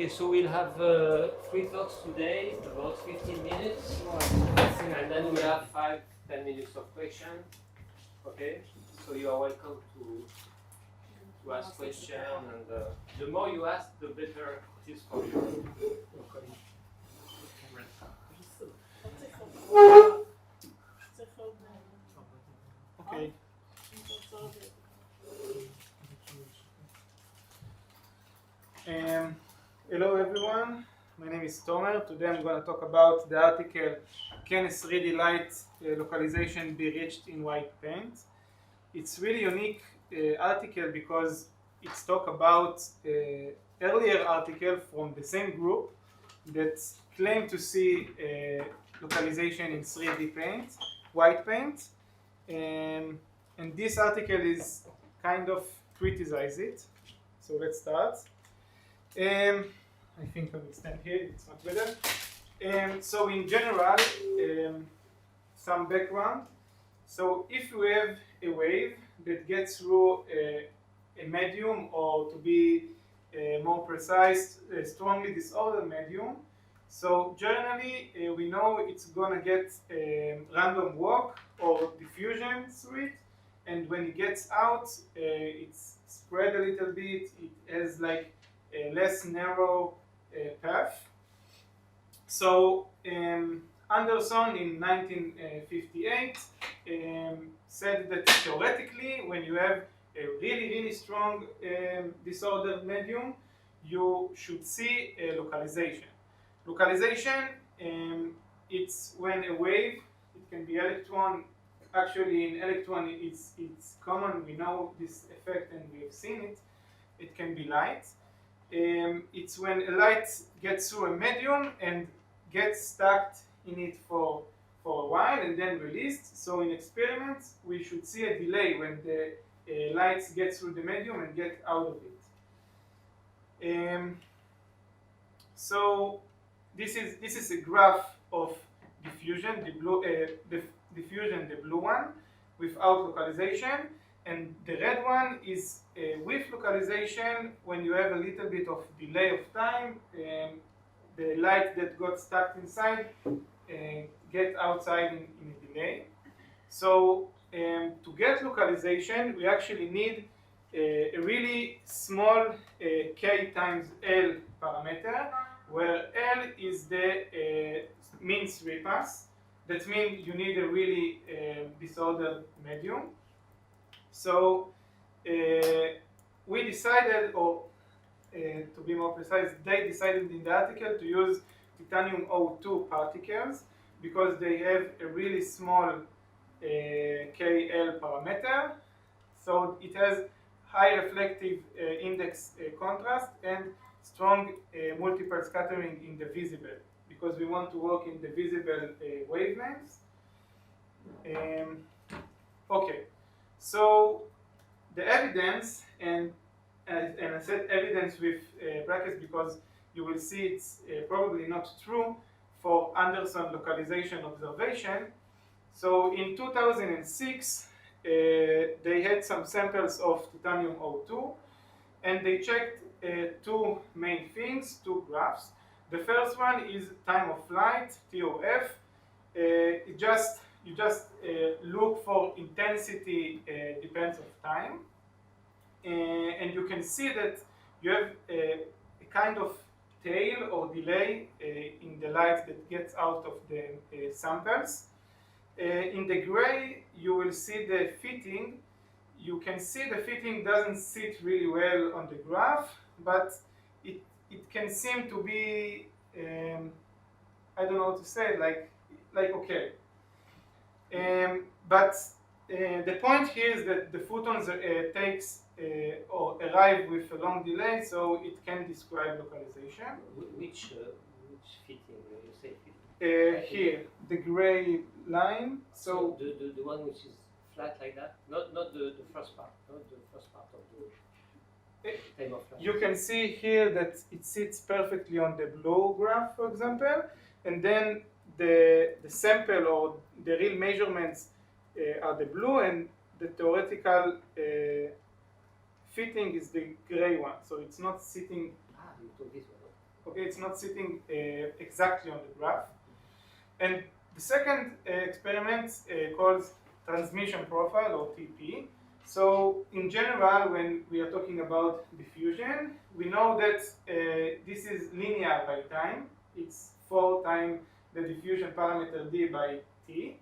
Okay, so we'll have 3 talks today, about 15 minutes, and then we'll have 5-10 minutes of questions. Okay, so you are welcome to ask questions, and the more you ask, the better it is for you. Okay. Hello everyone, my name is Tomer. Today I'm going to talk about the article Can a 3D light localization be reached in white paint? It's really unique article because it's talk about earlier article from the same group that claim to see localization in 3D paint, white paint, and this article is kind of criticize it. So let's start. I think I will stand here, it's much better. So in general, some background. So if you have a wave that gets through a medium, or to be more precise, a strongly disordered medium, so generally we know it's gonna get random walk or diffusion through it, and when it gets out, it's spread a little bit, it has like a less narrow path. So Anderson in 1958 said that theoretically, when you have a really strong disordered medium, you should see a localization. Localization, it's when a wave, it can be electron. Actually, in electron, it's common. We know this effect and we have seen it. It can be light. It's when a light gets through a medium and gets stuck in it for a while and then released. So in experiments, we should see a delay when the lights get through the medium and get out of it. So this is a graph of diffusion, the blue diffusion, the blue one, without localization. And the red one is with localization. When you have a little bit of delay of time, the light that got stuck inside get outside in a delay. So to get localization, we actually need a really small k times L parameter, where L is the mean 3-pass. That means you need a really disordered medium. So we decided, or to be more precise, they decided in the article to use titanium O2 particles because they have a really small KL parameter. So it has high reflective index contrast and strong multiple scattering in the visible, because we want to work in the visible wavelengths. Okay. So the evidence, and I said evidence with brackets because you will see it's probably not true for Anderson localization observation. So in 2006, they had some samples of titanium O2, and they checked two main things, two graphs. The first one is time of flight, TOF. You just look for intensity depends of time, and you can see that you have a kind of tail or delay in the light that gets out of the samples. In the gray, you will see the fitting. You can see the fitting doesn't sit really well on the graph, but it can seem to be, I don't know how to say it, like okay. But the point here is that the photons takes or arrive with a long delay, so it can describe localization. Which fitting? You say fitting? Here, the gray line. So the one which is flat like that, not the first part, not the first part of the time of flight. You can see here that it sits perfectly on the blue graph, for example, and then the sample or the real measurements are the blue, and the theoretical fitting is the gray one. So it's not sitting. You took this one. Okay, it's not sitting exactly on the graph. And the second experiment called transmission profile, or TP. So in general, when we are talking about diffusion, we know that this is linear by time. It's 4 times the diffusion parameter d by t.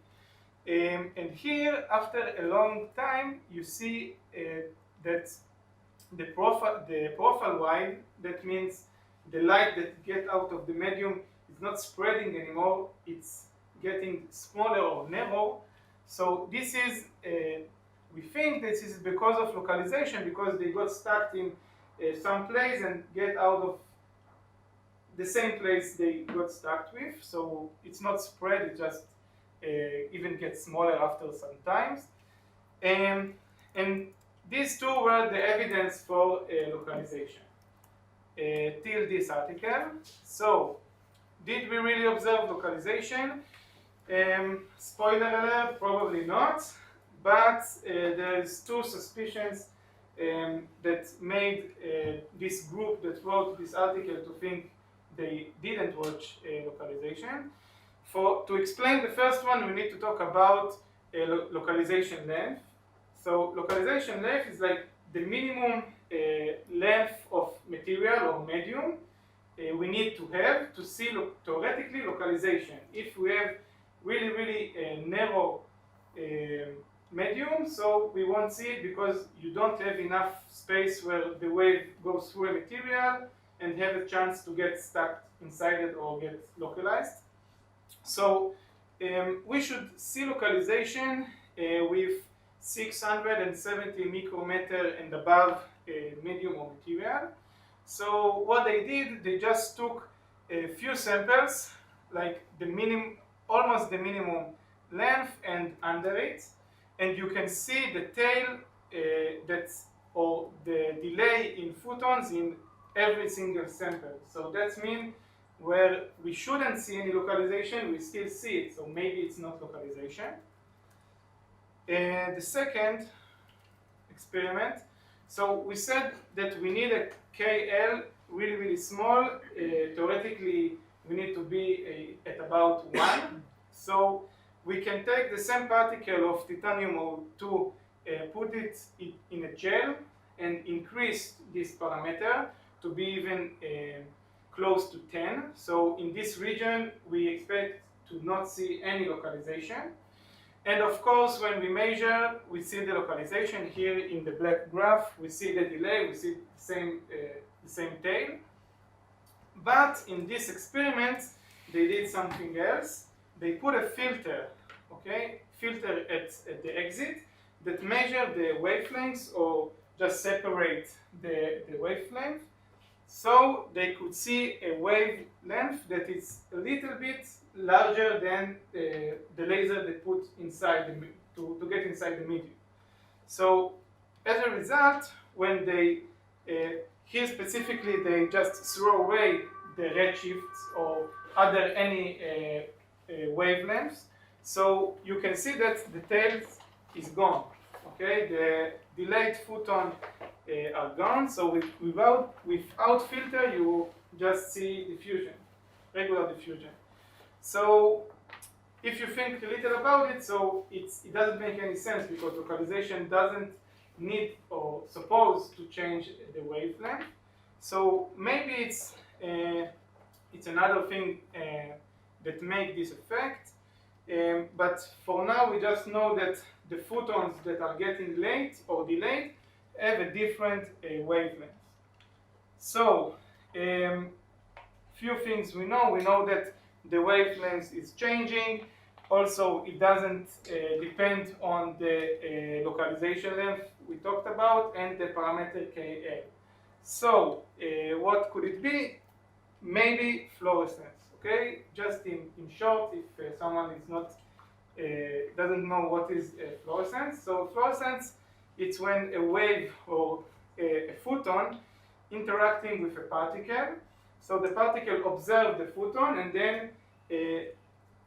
And here, after a long time, you see that the profile wide, that means the light that gets out of the medium is not spreading anymore, it's getting smaller or narrow. So this is, we think this is because of localization, because they got stuck in some place and get out of the same place they got stuck with. So it's not spread, it just even gets smaller after some times. And these two were the evidence for localization till this article. So, did we really observe localization? Spoiler alert, probably not. But there's 2 suspicions that made this group that wrote this article to think they didn't watch localization. To explain the first one, we need to talk about localization length. So localization length is like the minimum length of material or medium we need to have to see theoretically localization. If we have really narrow medium, so we won't see it because you don't have enough space where the wave goes through a material and have a chance to get stuck inside it or get localized. So we should see localization with 670 micrometer and above medium or material. So what they did, they just took a few samples, like the minimum, almost the minimum length and under it, and you can see the tail or the delay in photons in every single sample. So that means where we shouldn't see any localization, we still see it. So maybe it's not localization. The second experiment, so we said that we need a KL really small. Theoretically, we need to be at about 1. So we can take the same particle of titanium 02, put it in a gel, and increase this parameter to be even close to 10. So in this region, we expect to not see any localization. And of course, when we measure, we see the localization here in the black graph. We see the delay, we see the same tail. But in this experiment, they did something else. They put a filter, filter at the exit that measure the wavelengths or just separate the wavelength. So they could see a wavelength that is a little bit larger than the laser they put inside to get inside the medium. So as a result, when they here specifically they just throw away the redshifts or any wavelengths. So you can see that the tail is gone. The delayed photon are gone. So without filter, you just see diffusion, regular diffusion. So if you think a little about it, so it doesn't make any sense because localization doesn't need or supposed to change the wavelength. So maybe it's another thing that make this effect. But for now, we just know that the photons that are getting late or delayed have a different wavelength. So few things we know. We know that the wavelength is changing. Also, it doesn't depend on the localization length we talked about and the parameter KL. So, what could it be? Maybe fluorescence. Just in short, if someone is not doesn't know what is fluorescence. So, fluorescence, it's when a wave or a photon interacting with a particle. So the particle observes the photon and then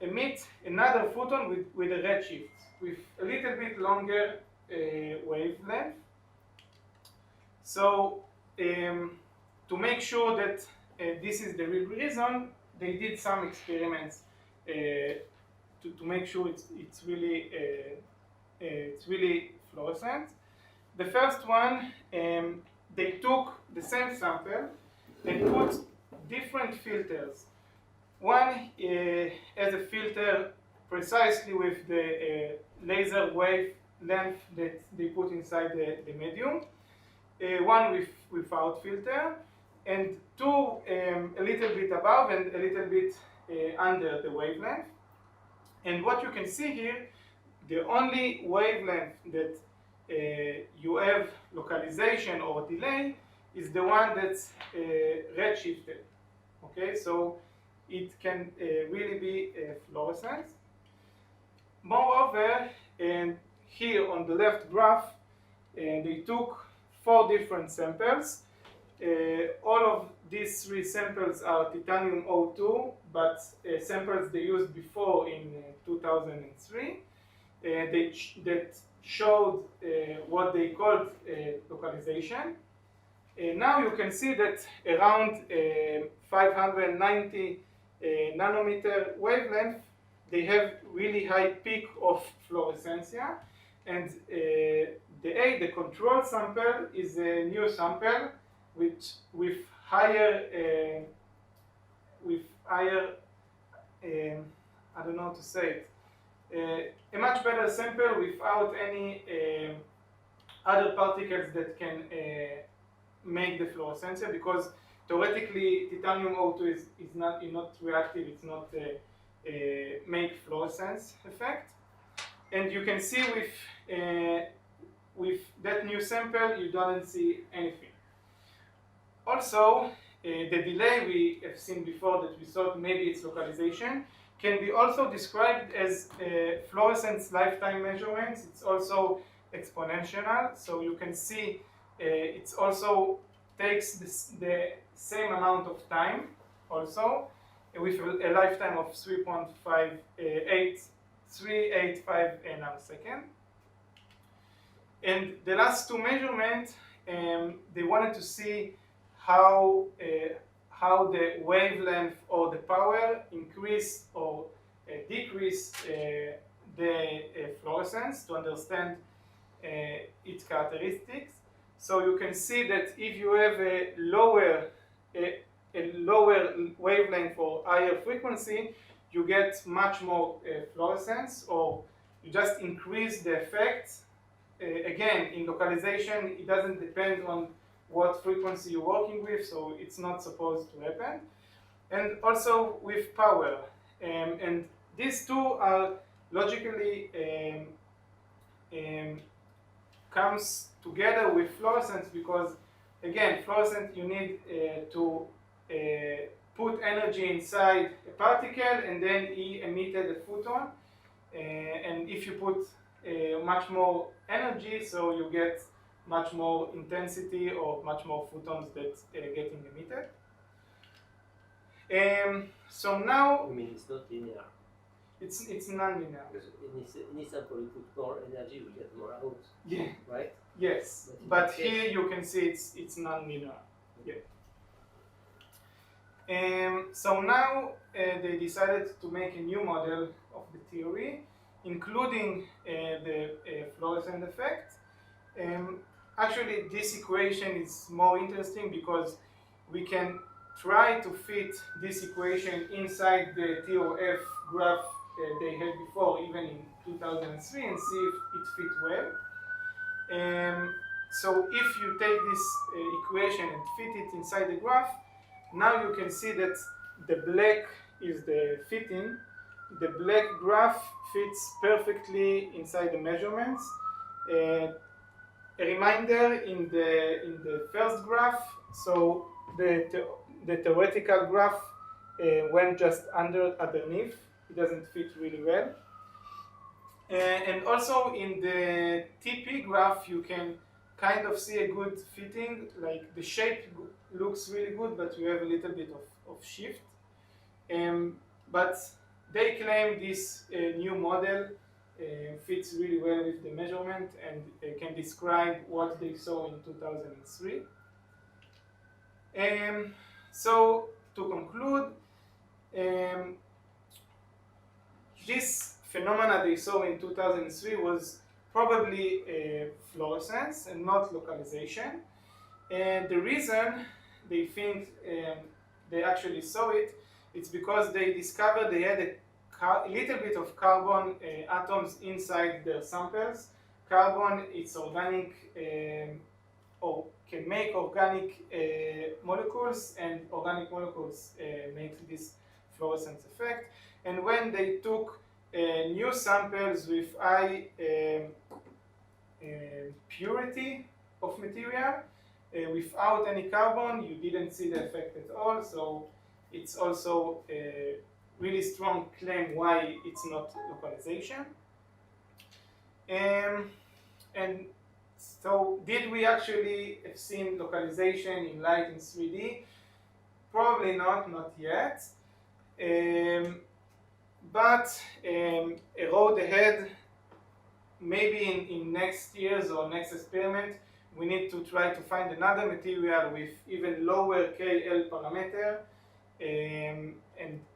emit another photon with a redshift with a little bit longer wavelength. So to make sure that this is the real reason, they did some experiments to make sure it's really fluorescent. The first one, they took the same sample and put different filters. One has a filter precisely with the laser wavelength that they put inside the medium, one without filter, and two a little bit above and a little bit under the wavelength. And what you can see here, the only wavelength that you have localization or delay is the one that's redshifted. Okay, so it can really be fluorescent. Moreover, here on the left graph, they took 4 different samples. All of these 3 samples are titanium O2, but samples they used before in 2003 that showed what they called localization. Now you can see that around 590 nanometer wavelength, they have really high peak of fluorescencia, and the control sample is a new sample with higher I don't know how to say it, a much better sample without any other particles that can make the fluorescencia, because theoretically titanium O2 is not reactive, it's not make fluorescence effect. And you can see with that new sample you don't see anything. Also, the delay we have seen before that we thought maybe it's localization can be also described as fluorescence lifetime measurements. It's also exponential, so you can see it also takes the same amount of time also, with a lifetime of 3.385 nanosecond. And the last 2 measurements, they wanted to see how the wavelength or the power increase or decrease the fluorescence to understand its characteristics. So you can see that if you have a lower wavelength or higher frequency, you get much more fluorescence, or you just increase the effect. Again, in localization, it doesn't depend on what frequency you're working with, so it's not supposed to happen. And also with power. And these two are logically comes together with fluorescence, because again, fluorescence you need to put energy inside a particle, and then he emitted a photon. And if you put much more energy, so you get much more intensity or much more photons that getting emitted. So now I mean, it's not linear. it's non-linear. Because in this sample, you put more energy, we get more out. Yeah. Right? Yes. But here you can see it's non-linear. Yeah. So now they decided to make a new model of the theory, including the fluorescent effect. Actually, this equation is more interesting because we can try to fit this equation inside the TOF graph they had before, even in 2003, and see if it fits well. So if you take this equation and fit it inside the graph, now you can see that the black is the fitting. The black graph fits perfectly inside the measurements. A reminder, in the first graph, so the theoretical graph went just underneath. It doesn't fit really well. And also in the TP graph, you can kind of see a good fitting. Like the shape looks really good, but you have a little bit of shift. But they claim this new model fits really well with the measurement and can describe what they saw in 2003. So to conclude, this phenomena they saw in 2003 was probably fluorescence and not localization. And the reason they think they actually saw it, it's because they discovered they had a little bit of carbon atoms inside their samples. Carbon, it's organic or can make organic molecules, and organic molecules make this fluorescence effect. And when they took new samples with high purity of material, without any carbon, you didn't see the effect at all. So it's also a really strong claim why it's not localization. And so did we actually have seen localization in light in 3D? Probably not yet. But a road ahead, maybe in next years or next experiment, we need to try to find another material with even lower KL parameter, and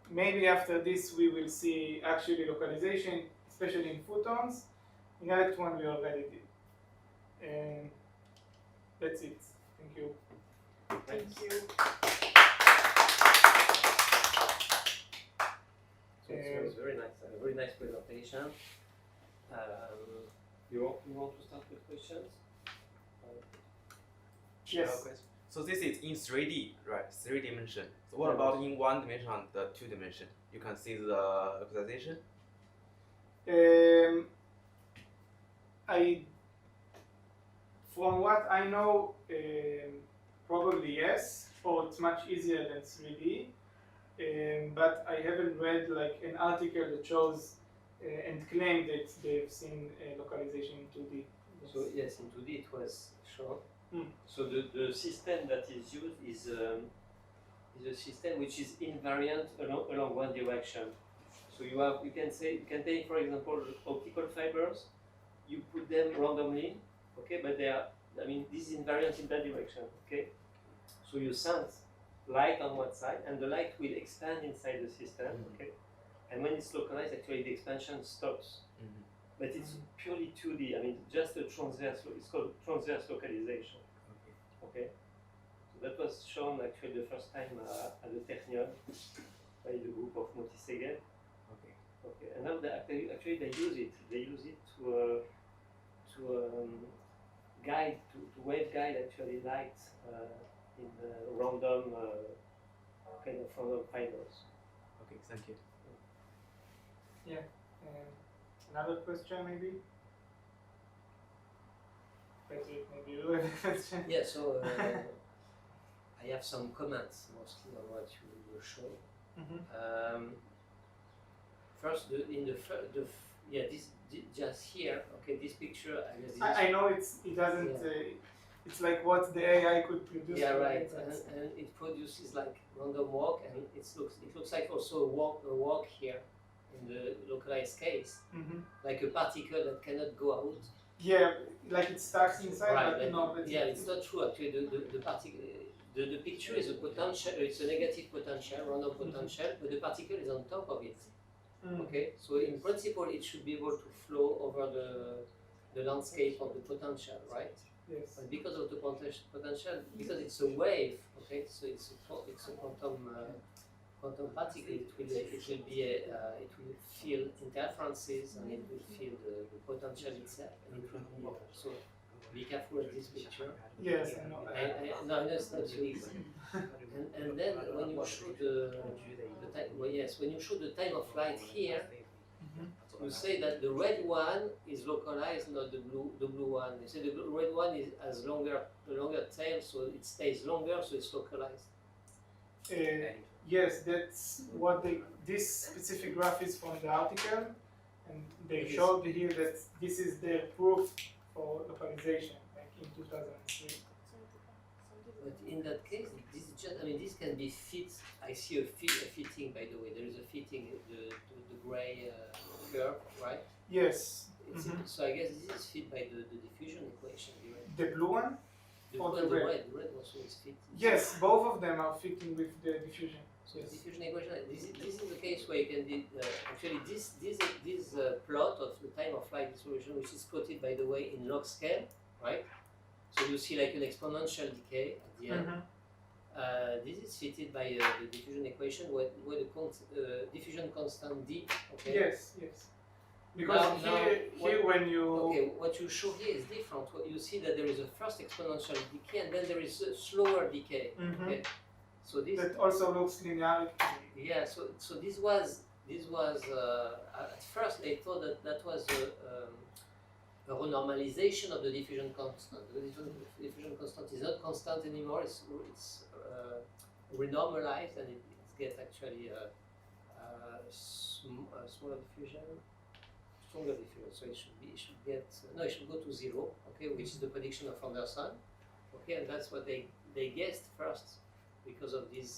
maybe after this we will see actually localization, especially in photons. In electron we already did. And that's it. Thank you. Thanks. Thank you. So it was very nice, a very nice presentation. You want to start with questions? Yes. So this is in 3D, right? 3 dimension. So what about in 1 dimension and the 2 dimension? You can see the localization? From what I know, probably yes, or it's much easier than 3D. But I haven't read like an article that shows and claimed that they've seen localization in 2D. So yes, in 2D it was shown. Mm. So the system that is used is a system which is invariant along one direction. So you can take for example optical fibers, you put them randomly, okay, but this is invariant in that direction, okay. So you sense light on one side, and the light will expand inside the system, okay. And when it's localized, actually the expansion stops. But it's purely 2D. I mean, just a transverse. It's called transverse localization. Okay. So that was shown actually the first time at the Technion by the group of Moti Seged. Okay. And now they use it. They use it to guide, to wave guide actually light in random kind of random fibers. Okay, thank you. Yeah. Another question maybe? Patrick, maybe you have a question? Yeah, so I have some comments mostly on what you showed. First, this just here, okay, this picture, I guess I know it doesn't, it's like what the AI could produce. Yeah, right, and it produces like random walk, and it looks like also a walk here in the localized case, like a particle that cannot go out. Yeah, like it stacks inside, right, but no. But yeah, it's not true actually. The particle, the picture is a potential. It's a negative potential, random potential, but the particle is on top of it. Okay, so in principle, it should be able to flow over the landscape of the potential, right? Yes. But because of the potential, because it's a wave, okay, so it's a quantum particle. It will feel interferences, and it will feel the potential itself, and it will move. So be careful with this picture. Yes, I know. No, it's not so easy. And then when you show when you show the time of flight here, you say that the red one is localized, not the blue one. You say the red one has the longer tail, so it stays longer, so it's localized. Yes, that's what this specific graph is from the article, and they showed here that this is their proof for localization, like in 2003. But in that case, this is just, this can be fit. I see a fitting, by the way. There is a fitting, the gray curve, right? Yes. So I guess this is fit by the diffusion equation. Right? The blue one? For Well, the the red. red also is fit. Yes, both of them are fitting with the diffusion. So Yes. diffusion equation, this is the case where you can actually this plot of the time of flight distribution, which is plotted by the way in log scale, right? So you see like an exponential decay at the end. This is fitted by the diffusion equation where the diffusion constant d. Okay. Yes, yes. Because here when you okay, what you show here is different. What you see that there is a first exponential decay and then there is a slower decay. Okay. So this that also looks linear. yeah. So this was at first I thought that was a renormalization of the diffusion constant. The diffusion constant is not constant anymore. It's renormalized and it gets actually a smaller diffusion, stronger diffusion. So it should go to 0. Okay, which is the prediction of Anderson. Okay, and that's what they guessed first because of this.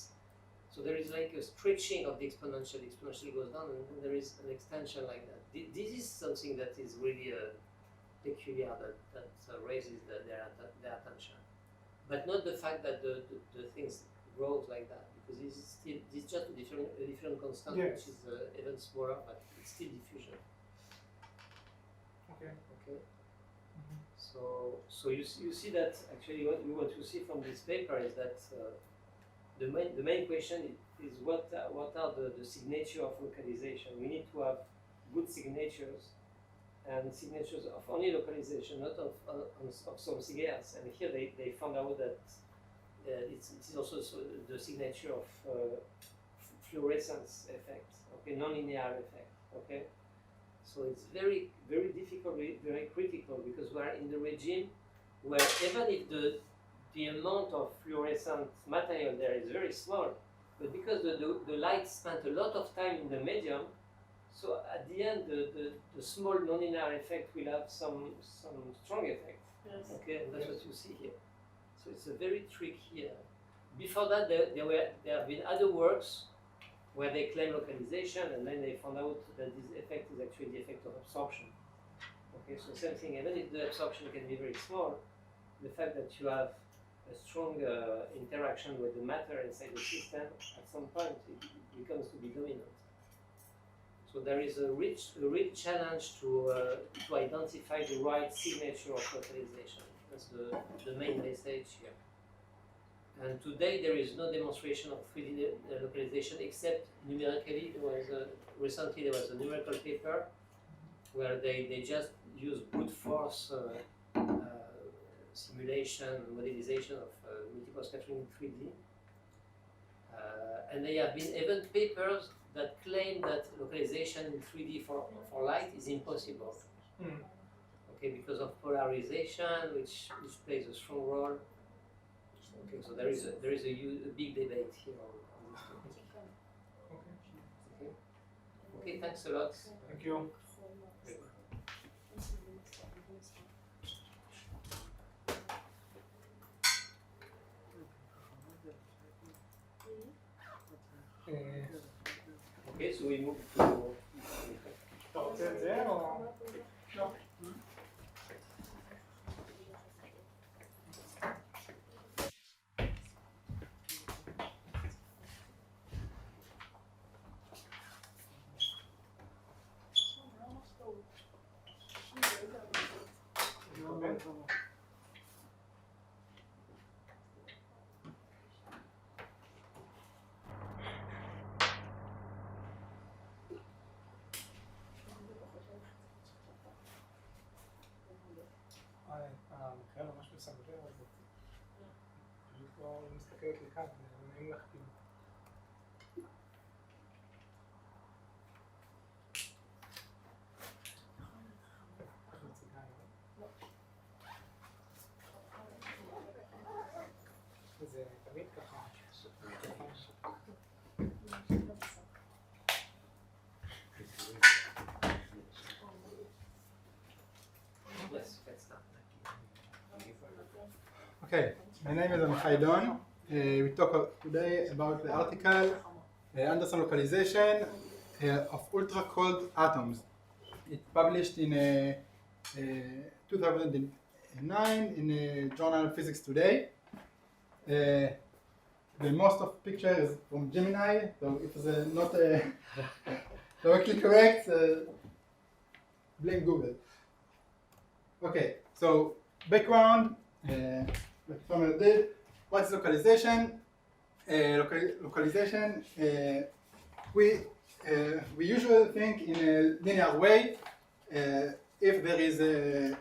So there is like a stretching of the exponential. The exponential goes down, and then there is an extension like that. This is something that is really peculiar that raises their attention, but not the fact that the things grows like that, because this is just a different constant, Yes. which is even smaller, but it's still diffusion. Okay. Okay. So you see that actually what we want to see from this paper is that the main question is what are the signature of localization. We need to have good signatures, and signatures of only localization, not of something else. And here they found out that it is also the signature of fluorescence effect, okay, nonlinear effect, okay. So it's very difficult, very critical, because we are in the regime where even if the amount of fluorescent material there is very small, but because the light spent a lot of time in the medium, so at the end the small nonlinear effect will have some strong effect. Yes. Okay, and that's what you see here. So it's a very tricky. Before that, there have been other works where they claim localization, and then they found out that this effect is actually the effect of absorption. Okay, so same thing. Even if the absorption can be very small, the fact that you have a strong interaction with the matter inside the system, at some point it becomes to be dominant. So there is a real challenge to identify the right signature of localization. That's the main message here. And today there is no demonstration of 3D localization except numerically. Recently there was a numerical paper where they just use brute force simulation and modelization of multiple scattering in 3D. And there have been even papers that claim that localization in 3D for light is impossible. Okay, because of polarization, which plays a strong role. Okay, so there is a big debate here on this topic. Okay. Okay, thanks a lot. Thank you. Okay, so we move to. אתה רוצה את זה או... לא. המקרה ממש מסנגר, אז פשוט לא מסתכלת לכאן, זה נעים לך כאילו. זה תמיד ככה. Yes, that's not. Okay, my name is Amichai Don. We talk today about the article Anderson localization of ultra cold atoms. It's published in 2018 9 in the journal Physics Today. The most of picture is from Gemini, so it is not directly correct. Blame Google. Okay, so background, like Tomer did. What is localization? Localization. We usually think in a linear way. If there is a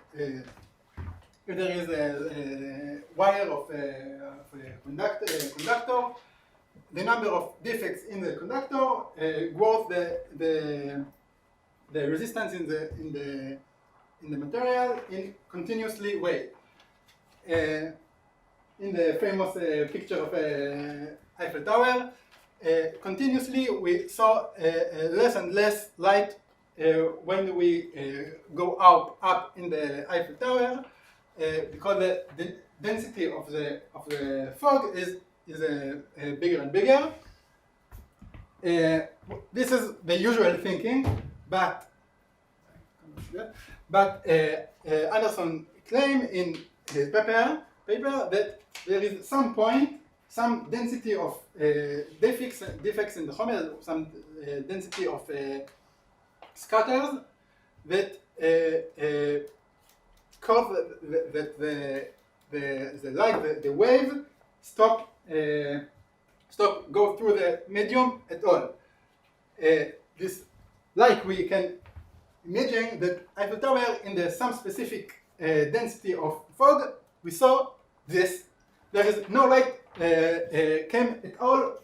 wire of a conductor, the number of defects in the conductor grows the resistance in the material in continuously way. In the famous picture of Eiffel Tower, continuously we saw less and less light when we go up in the Eiffel Tower, because the density of the fog is bigger and bigger. This is the usual thinking, but Anderson claimed in his paper that there is some density of defects in the Homer, some density of scatters that cause that the light, the wave, stop go through the medium at all. This, like we can imagine that Eiffel Tower in some specific density of fog, we saw this. There is no light came at all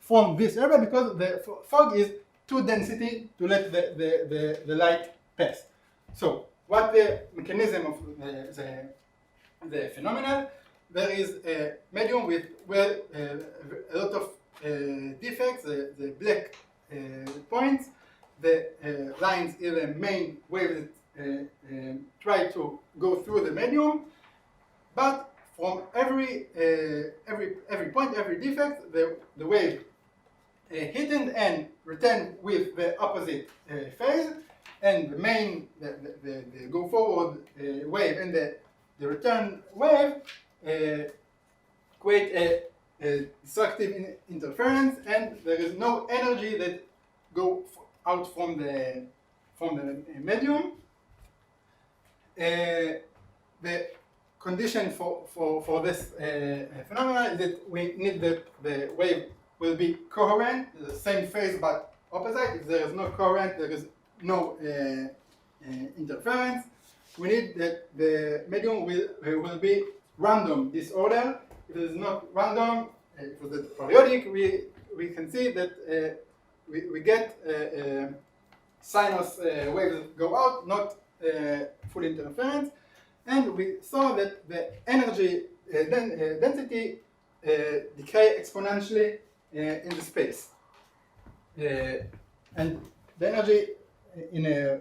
from this area because the fog is too density to let the light pass. So what the mechanism of the phenomenon? There is a medium with a lot of defects, the black points. The lines is the main wave that try to go through the medium, but from every point, every defect, the wave hidden and return with the opposite phase, and the main the go forward wave and the return wave create a destructive interference, and there is no energy that go out from the medium. The condition for this phenomenon is that we need that the wave will be coherent, the same phase but opposite. If there is no coherent, there is no interference. We need that the medium will be random disorder. If it is not random, for the periodic, we can see that we get sinus waves go out, not full interference. And we saw that the energy density decay exponentially in the space. And the energy in a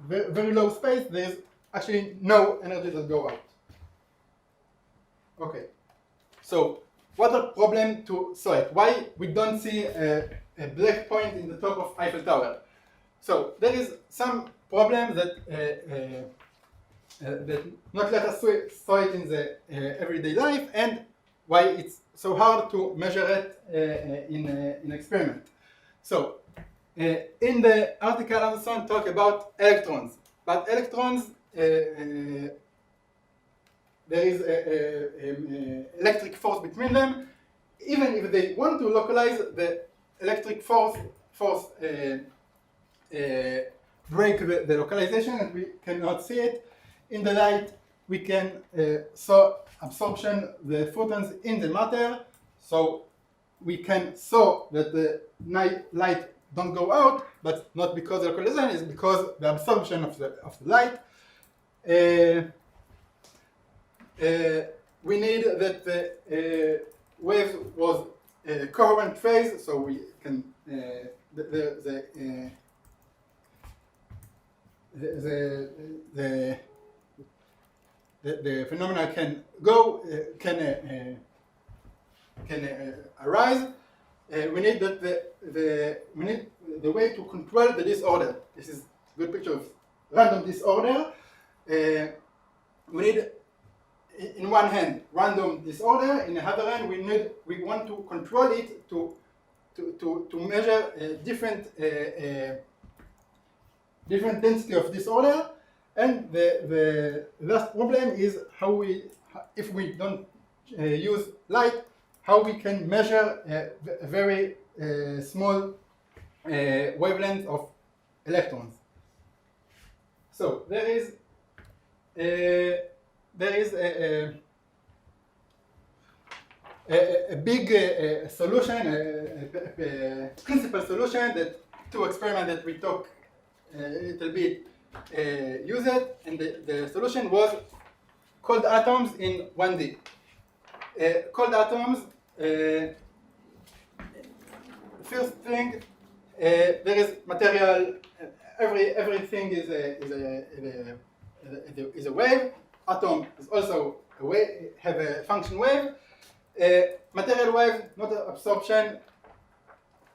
very low space, there is actually no energy that go out. Okay, so what a problem to solve? Why we don't see a black point in the top of Eiffel Tower? So there is some problem that not let us saw it in the everyday life, and why it's so hard to measure it in experiment. So in the article, Anderson talk about electrons, but electrons there is an electric force between them. Even if they want to localize the electric force break the localization, and we cannot see it. In the light, we can saw absorption the photons in the matter, so we can saw that the light don't go out, but not because of localization, it's because the absorption of the light. We need that the wave was a coherent phase, so we can the phenomena can go can arise. We need that we need the way to control the disorder. This is a good picture of random disorder. we need, in one hand, random disorder. In the other hand, we want to control it to measure different density of disorder. And the last problem is if we don't use light, how we can measure a very small wavelength of electrons. So there is a big solution, a principal solution, that two experiments that we talk a little bit use it, and the solution was cold atoms in 1D. Cold atoms, first thing, there is material. Everything is a wave. Atom is also a wave, have a function wave. Material wave, not absorption.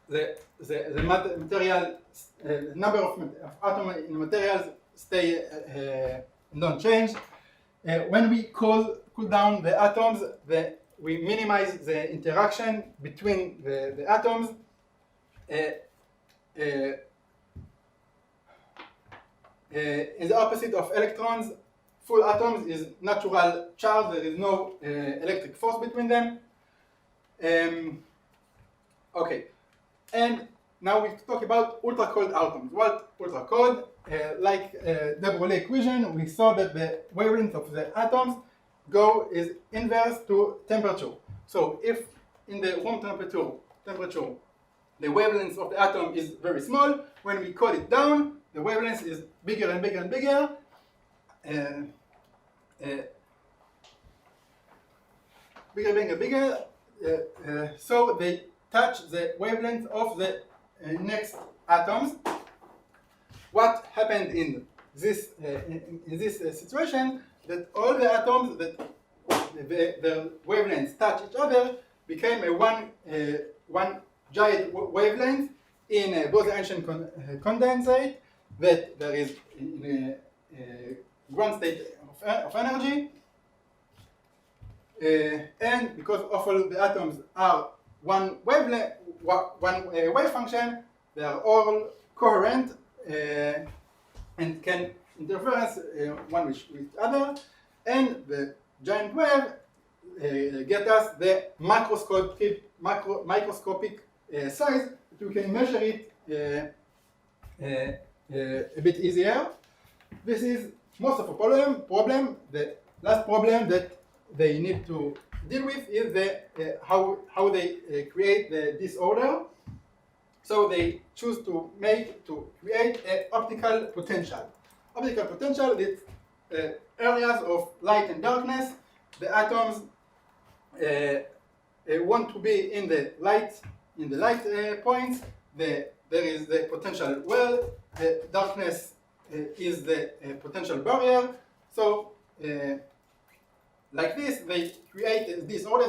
The material number of atoms in materials stay don't change. When we cool down the atoms, we minimize the interaction between the atoms. In the opposite of electrons, full atoms is natural charge. There is no electric force between them. Okay, and now we talk about ultra cold atoms. What ultra cold? Like the Broglie equation, we saw that the wavelength of the atoms is inverse to temperature. So if in the room temperature, the wavelength of the atom is very small, when we cool it down, the wavelength is bigger and bigger and bigger. Bigger. So they touch the wavelength of the next atoms. What happened in this situation? That all the atoms that the wavelengths touch each other became a one giant wavelength in a Bose-Einstein condensate that there is in a ground state of energy. And because all the atoms are one wavelength, wave function, they are all coherent and can interference one with each other. And the giant wave get us the microscopic size that we can measure it a bit easier. This is most of the problem. The last problem that they need to deal with is how they create the disorder. So they choose to create an optical potential. Optical potential is areas of light and darkness. The atoms want to be in the light points. There is the potential well. The darkness is the potential barrier. So like this, they create a disorder.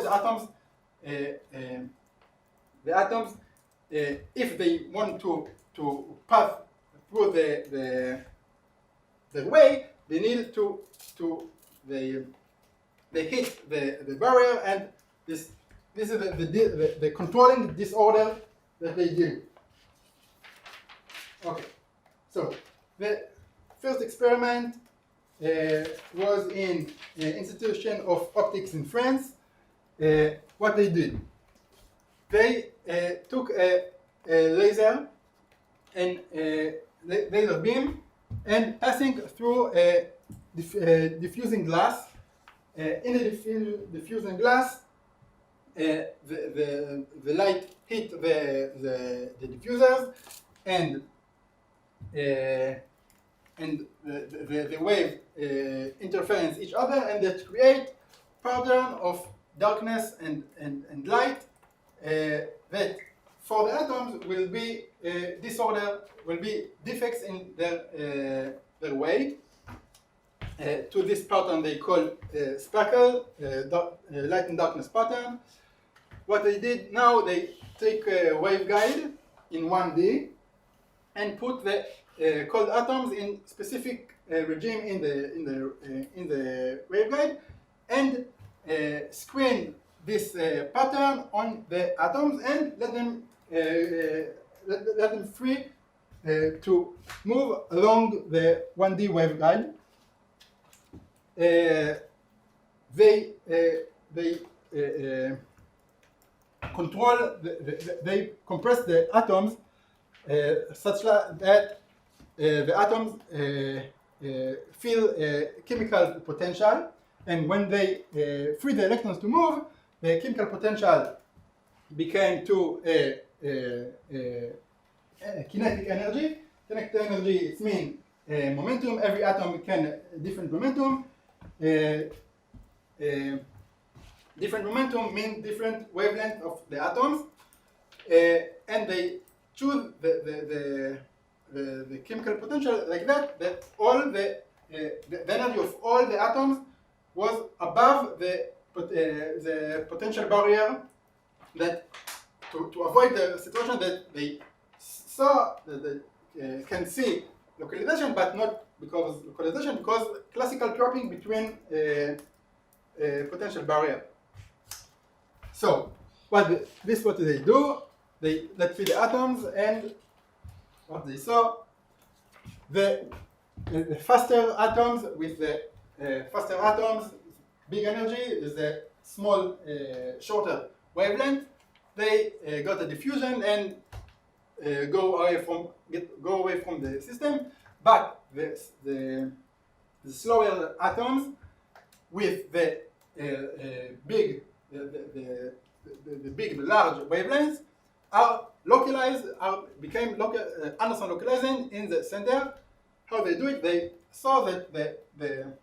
The atoms, if they want to pass through the way, they need they hit the barrier, and this is the controlling disorder that they do. Okay, so the first experiment was in Institution of Optics in France. What they did, they took a laser and laser beam and passing through a diffusing glass. In the diffusing glass, the light hit the diffusers, and the wave interference each other, and that create pattern of darkness and light that for the atoms will be disorder, will be defects in their way. To this pattern they call speckle, light and darkness pattern. What they did now, they take a waveguide in 1D and put the cold atoms in specific regime in the waveguide, and screen this pattern on the atoms and let them free to move along the 1D waveguide. They control, they compress the atoms such that the atoms feel chemical potential, and when they free the electrons to move, the chemical potential became to kinetic energy. Kinetic energy, it means momentum. Every atom can different momentum. Different momentum means different wavelength of the atoms, and they choose the chemical potential like that all the energy of all the atoms was above the potential barrier, that to avoid the situation that they saw that they can see localization, but not because localization, because classical trapping between potential barrier. So what they do, they let feed the atoms, and what they saw, the faster atoms with the faster atoms, big energy, is a small shorter wavelength. They got a diffusion and go away from the system. But the slower atoms with the large wavelengths are localized, became Anderson localizing in the center. How they do it? They saw that the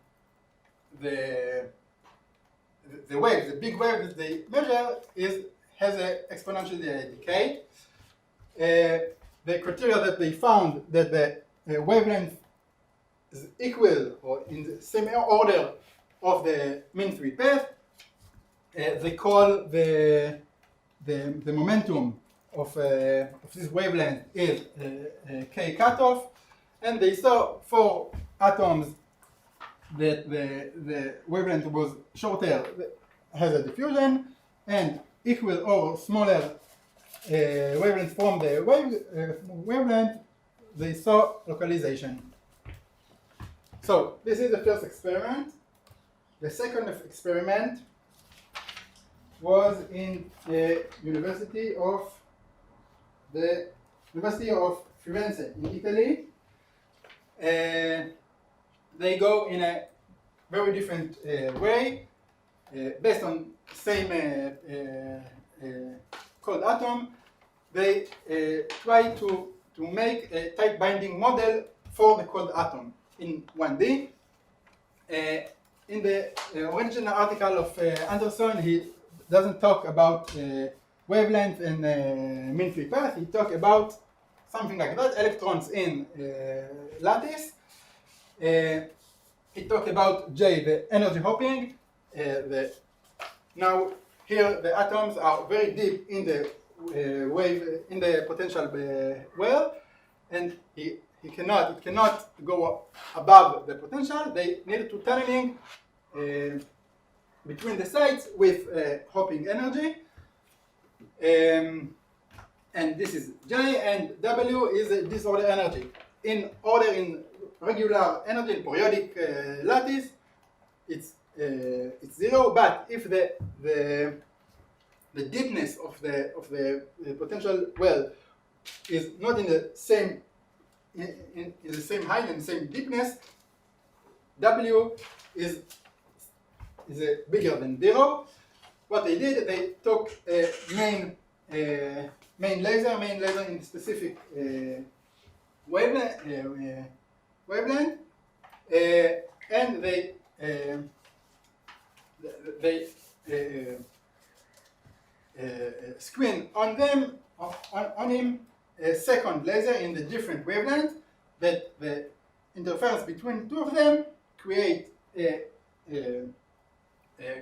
wave, the big wave that they measure, has an exponential decay. The criteria that they found that the wavelength is equal or in the same order of the mean free path. They call the momentum of this wavelength is K cutoff, and they saw for atoms that the wavelength was shorter, has a diffusion, and equal or smaller wavelength from the wavelength, they saw localization. So this is the first experiment. The second experiment was in the University of Firenze in Italy. They go in a very different way, based on same cold atom. They try to make a tight binding model for the cold atom in 1D. In the original article of Anderson, he doesn't talk about wavelength and mean free path. He talks about something like that, electrons in lattice. He talked about J, the energy hopping. Now here the atoms are very deep in the in the potential well, and it cannot go above the potential. They need to tunneling between the sides with hopping energy. And this is J, and W is a disorder energy. In regular energy, in periodic lattice, it's zero. But if the deepness of the potential well is not in the same height and same deepness, W is bigger than zero. What they did, they took a main laser in specific wavelength, and they screen on him a second laser in the different wavelength, that the interference between two of them create a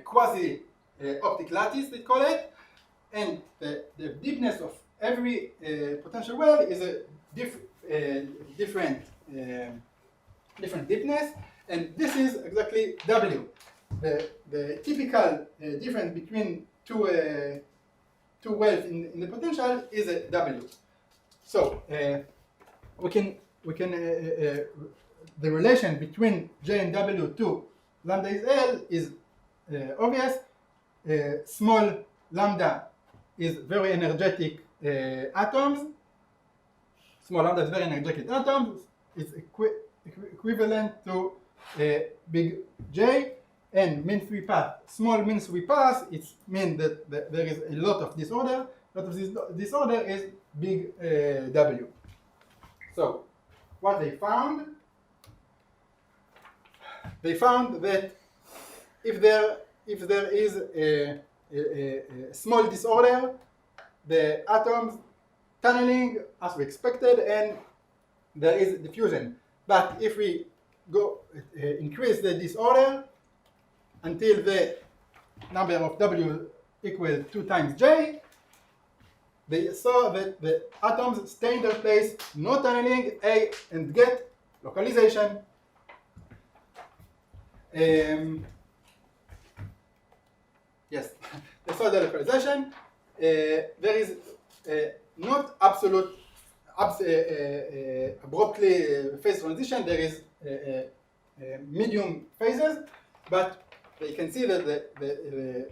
quasi optic lattice, they call it, and the deepness of every potential well is different deepness, and this is exactly W. The typical difference between two waves in the potential is a W. So we can the relation between J and W to lambda is L is obvious. Small lambda is very energetic atoms. Small lambda is very energetic atoms. It's equivalent to big J, and mean free path. Small mean free path. It means that there is a lot of disorder. Lot of this disorder is big W. So what they found that if there is a small disorder, the atoms tunneling as we expected, and there is diffusion. But if we go increase the disorder until the number of W equals 2 times J, they saw that the atoms stay in their place, no tunneling, and get localization. Yes, they saw the localization. There is not absolute abruptly phase transition. There is medium phases, but you can see that the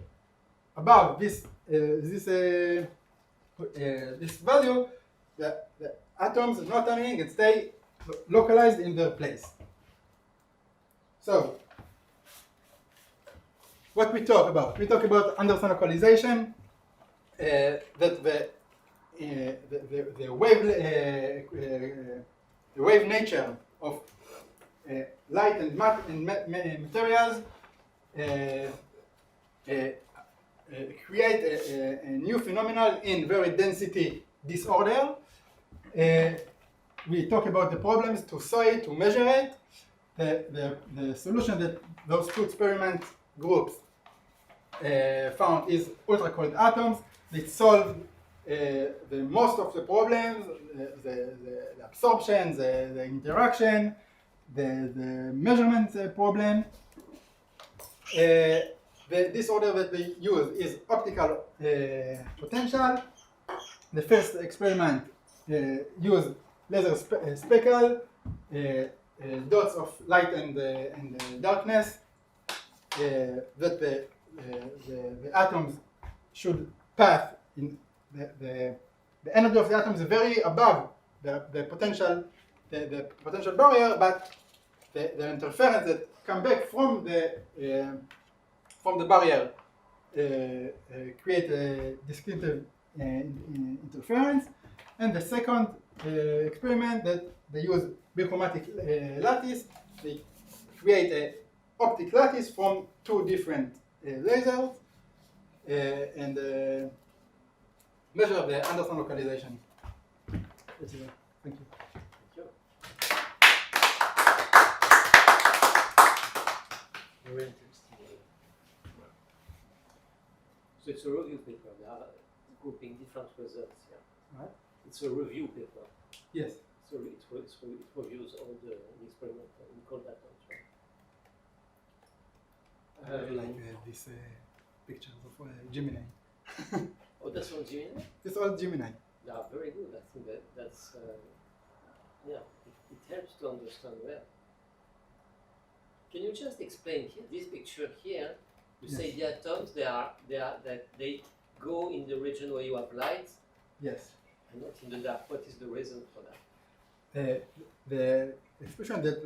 above this value, the atoms not tunneling and stay localized in their place. So what we talk about? We talk about Anderson localization, that the wave nature of light and materials create a new phenomenon in very density disorder. We talk about the problems to saw it, to measure it. The solution that those two experiment groups found is ultra-cold atoms. They solve the most of the problems, the absorption, the interaction, the measurement problem. The disorder that they use is optical potential. The first experiment used laser speckle, dots of light and darkness, that the atoms should pass in the energy of the atoms is very above the potential barrier, but the interference that come back from the barrier create a distinctive interference. And the second experiment that they use bichromatic lattice, they create an optic lattice from two different lasers and measure the Anderson localization. Thank you. Very interesting. So it's a review paper. They are grouping different results. Yeah. Right. It's a review paper. Yes. So it reviews all the experiment in cold atoms. I really like these pictures of Gemini. Oh, that's from Gemini? It's all Gemini. Yeah, very good. I think that's yeah, it helps to understand well. Can you just explain here this picture here? You say the atoms they go in the region where you have light. Yes. And not in the dark. What is the reason for that? The expression that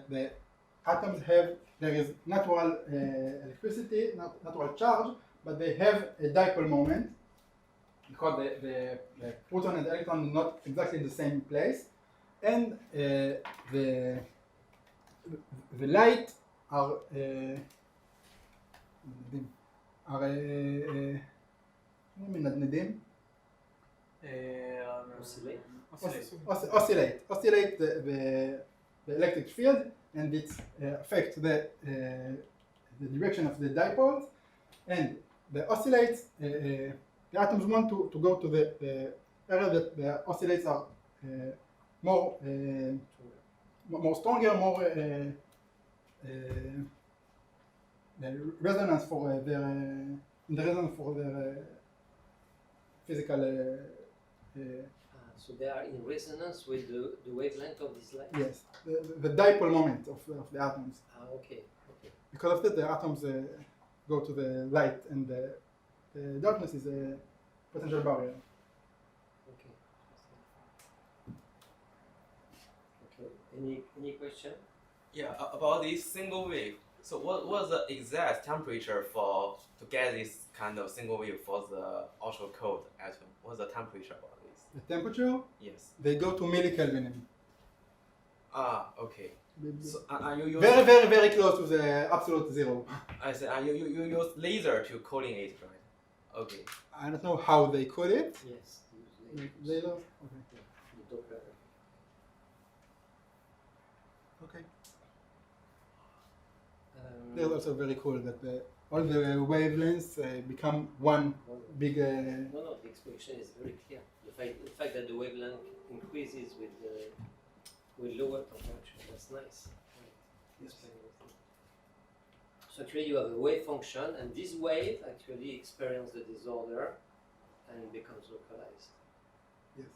the atoms have, there is natural electricity, natural charge, but they have a dipole moment because the proton and the electron are not exactly in the same place, and the light are oscillate the electric field, and it affects the direction of the dipoles, and the oscillates. The atoms want to go to the area that the oscillates are more more stronger, more the resonance for their in the resonance for their physical. So they are in resonance with the wavelength of this light. Yes, the dipole moment of the atoms. Okay. Because of that, the atoms go to the light, and the darkness is a potential barrier. Okay. Any question? Yeah, about this single wave. So what was the exact temperature to get this kind of single wave for the ultra cold atom? What's the temperature about this? The temperature, Yes. they go to millikelvin. Okay. So you use Very, very, very close to the absolute zero. I see. You use laser to cooling it, right? Okay. I don't know how they call it. Yes. Laser. Okay. The Doppler. Okay. They're also very cool that all the wavelengths become one big. No, the explanation is very clear. The fact that the wavelength increases with lower temperature, that's nice. Right. So actually you have a wave function, and this wave actually experiences the disorder and becomes localized. Yes.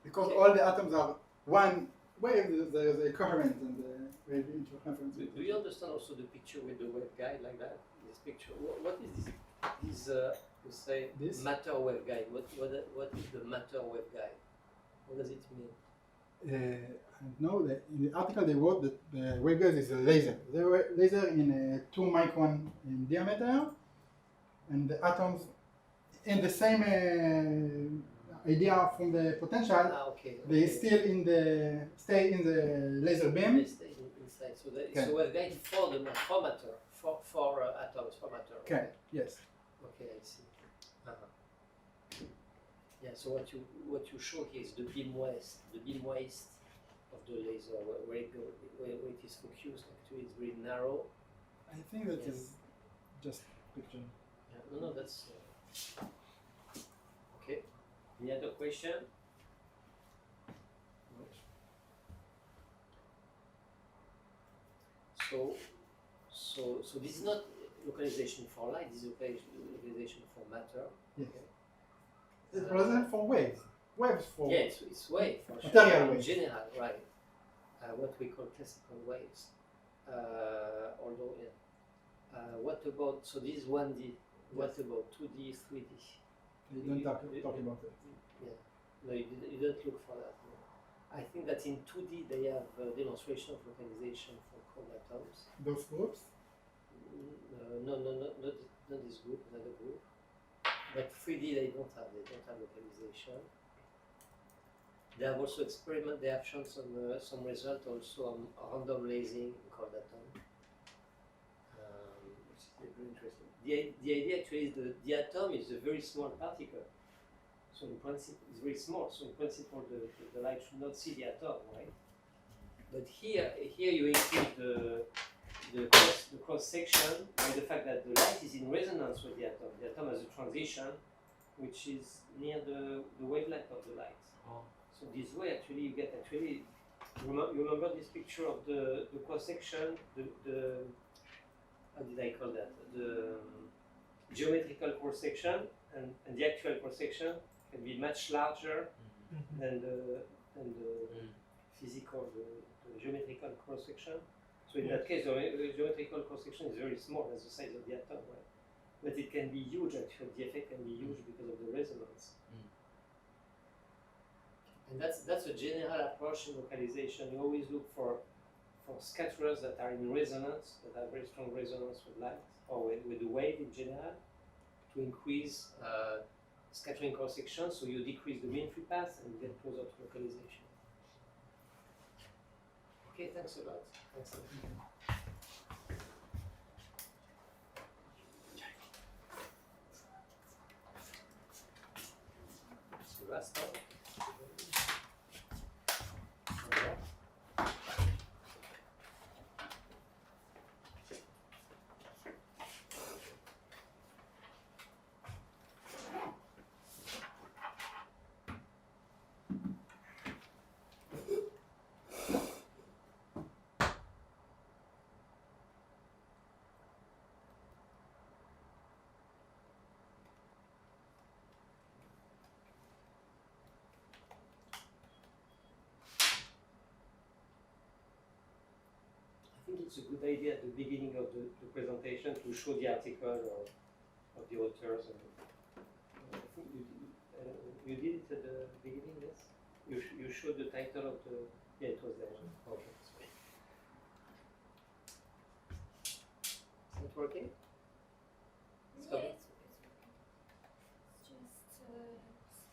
Because all the atoms are one wave, there is a coherence and the wave interference. Do you understand also the picture with the waveguide like that? This picture. What is this? This you say This? matter waveguide. What is the matter waveguide? What does it mean? I know that in the article they wrote that the waveguide is a laser. The laser in 2 micron in diameter, and the atoms in the same idea from the potential. Okay. They still stay in the laser beam. They stay inside. So waveguide for the matter, for atoms, for matter. Okay. Yes. Okay, I see. Yeah. So what you show here is the beam west of the laser, where it is focused. Actually, it's very narrow. I think that Yes. is just picture. Yeah, no, that's okay. Any other question? So this is not localization for light. This is localization for matter. Yes. Okay. It wasn't for waves. Waves for. Yeah, it's wave for sure. Material In waves. general, right? What we call classical waves. Although, yeah. What about, so this is 1D. What about 2D, 3D? We don't talk about it. Yeah. No, you don't look for that. No. I think that in 2D they have a demonstration of localization for cold atoms. Those groups. No, not this group, another group. But 3D they don't have localization. They have also they have shown some result also on random lasing in cold atom, which is very interesting. The idea actually is the atom is a very small particle. So in principle, it's very small. So in principle, the light should not see the atom, right? But here you increase the cross section by the fact that the light is in resonance with the atom. The atom has a transition which is near the wavelength of the light. Oh. So this way, actually, you get you remember this picture of the cross section, the how did I call that? The geometrical cross section and the actual cross section can be much larger than the physical, the geometrical cross section. So in that case, the geometrical cross section is very small as the size of the atom, right? But it can be huge actually. The effect can be huge because of the resonance. And that's a general approach in localization. You always look for scatterers that are in resonance, that have very strong resonance with light or with the wave in general, to increase scattering cross section. So you decrease the mean free path and you get closer to localization. Okay, thanks a lot. Thanks a lot. So last time. it's a good idea at the beginning of the presentation to show the article or of the authors. I think you did it at the beginning, yes? You showed the title of the... Yeah, it was there. Okay, sorry. Is it working? It's Yeah, coming. it's just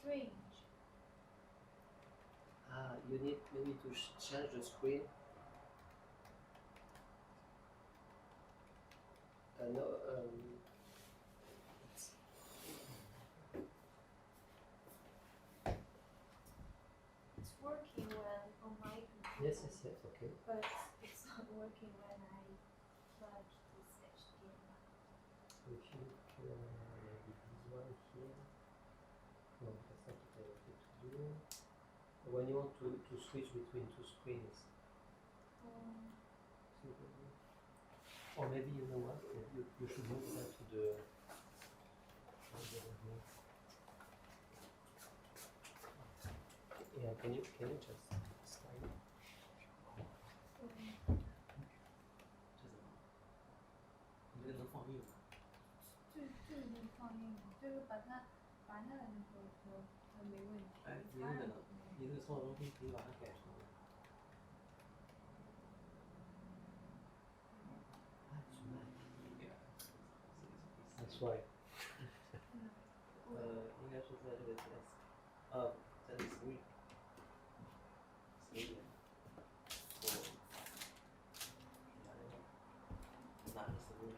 strange. You need maybe to change the screen. No, it's, It's working well on my computer. yes, okay. But it's not working when I plug this HDMI. If you look maybe this one here, no, that's not what I wanted to do. When you want to switch between two screens, or maybe you know what, you should move that to the yeah, can you just slide it? 你这个能放映吗？这个能放映吗？就是把它那个它没问题。哎，你那个能，你那个操作中心可以把它改成。That's why. 应该是在这个 desk，在这 screen。screen 拿着 screen。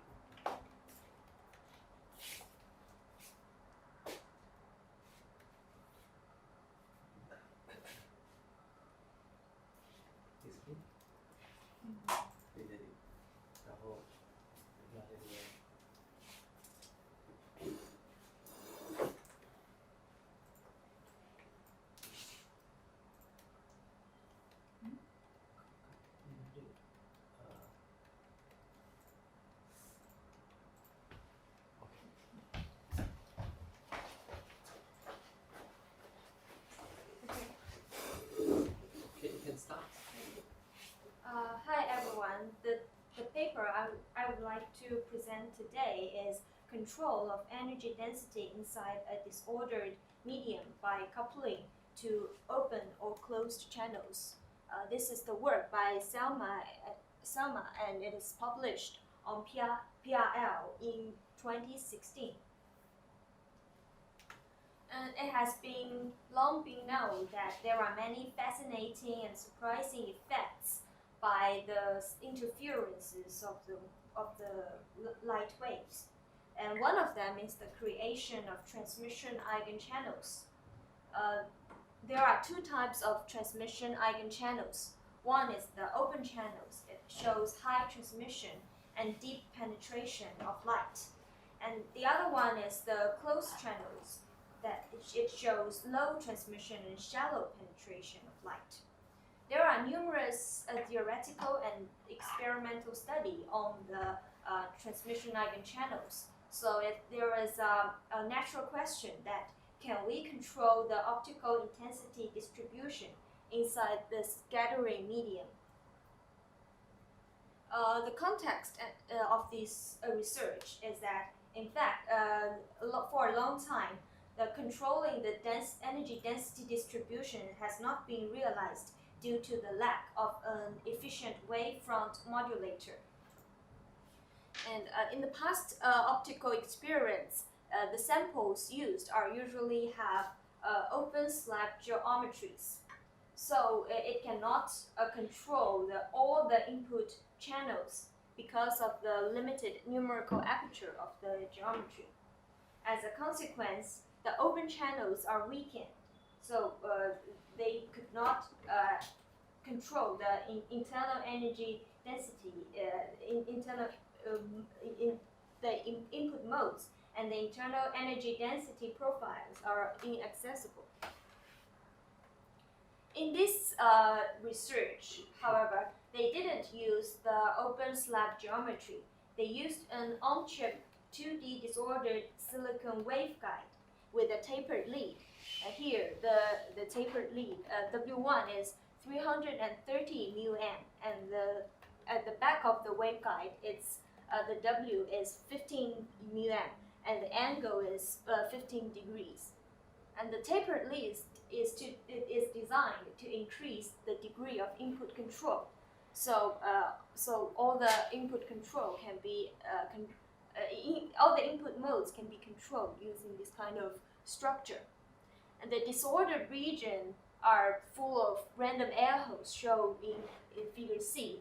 screen。对对对，然后拿这个。Okay, you can start. Hi everyone. The paper I would like to present today is control of energy density inside a disordered medium by coupling to open or closed channels. This is the work by Selma and it is published on PRL in 2016. And it has long been known that there are many fascinating and surprising effects by the interferences of the light waves. And one of them is the creation of transmission eigenchannels. There are two types of transmission eigenchannels. One is the open channels. It shows high transmission and deep penetration of light. And the other one is the closed channels, that it shows low transmission and shallow penetration of light. There are numerous theoretical and experimental study on the transmission eigenchannels. So there is a natural question that can we control the optical intensity distribution inside the scattering medium? The context of this research is that, in fact, for a long time, controlling the energy density distribution has not been realized due to the lack of an efficient wavefront modulator. And in the past optical experience, the samples used are usually have open slab geometries. So it cannot control all the input channels because of the limited numerical aperture of the geometry. As a consequence, the open channels are weakened, so they could not control the internal energy density, input modes, and the internal energy density profiles are inaccessible. In this research, however, they didn't use the open slab geometry. They used an on-chip 2D disordered silicon waveguide with a tapered lead. Here, the tapered lead, W1 is 330 μm, and the at the back of the waveguide, it's the W is 15 μm and the angle is 15 degrees. And the tapered lead is designed to increase the degree of input control. So all the input control can be all the input modes can be controlled using this kind of structure. And the disordered region are full of random air holes shown in figure C.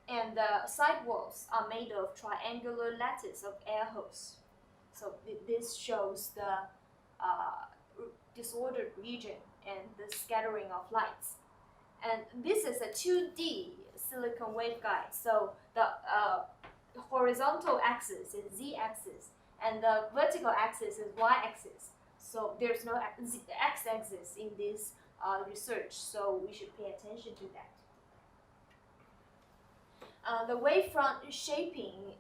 And the side walls are made of triangular lattice of air holes. So this shows the disordered region and the scattering of lights. And this is a 2D silicon waveguide. So the horizontal axis is z-axis and the vertical axis is y-axis. So there's no x-axis in this research, so we should pay attention to that. The wavefront shaping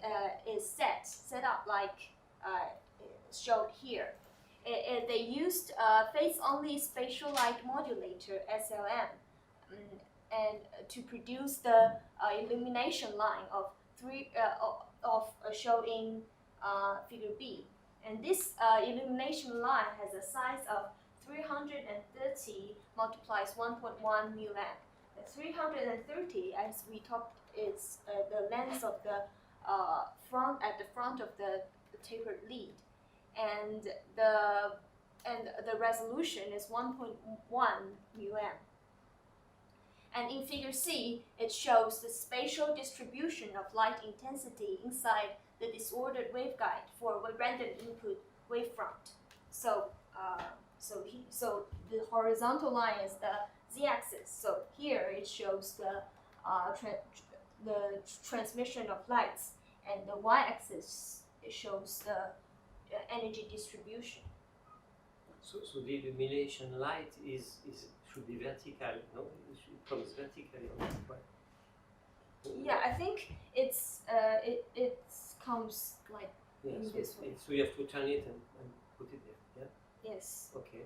is set up like showed here. They used phase-only spatial light modulator (SLM) and to produce the illumination line of shown in figure B. And this illumination line has a size of 330 multiplies 1.1 μm. The 330, as we talked, is the length of the front of the tapered lead, and the resolution is 1.1 μm. And in figure C, it shows the spatial distribution of light intensity inside the disordered waveguide for a random input wavefront. So the horizontal line is the z-axis. So here it shows the transmission of lights, and the y-axis it shows the energy distribution. So the illumination light should be vertical, no? It comes vertically on the way. Yeah, I think it comes like in this way. So you have to turn it and put it there. Yeah. Yes. Okay.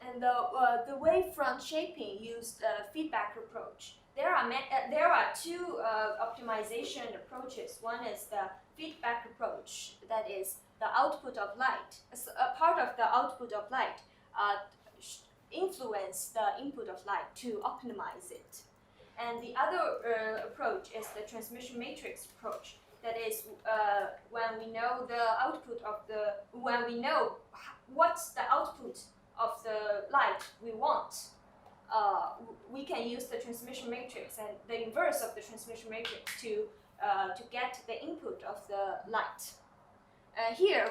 And the wavefront shaping used a feedback approach. There are two optimization approaches. One is the feedback approach, that is the output of light. A part of the output of light influence the input of light to optimize it. And the other approach is the transmission matrix approach. That is when we know when we know what's the output of the light we want, we can use the transmission matrix and the inverse of the transmission matrix to get the input of the light. Here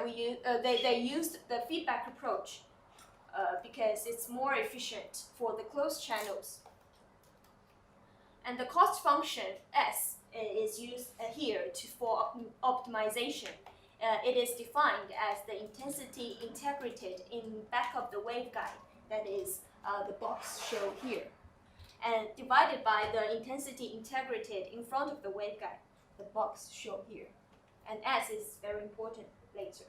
they used the feedback approach because it's more efficient for the closed channels. And the cost function S is used here for optimization. It is defined as the intensity integrated in back of the waveguide, that is the box shown here, and divided by the intensity integrated in front of the waveguide, the box shown here. And S is very important later.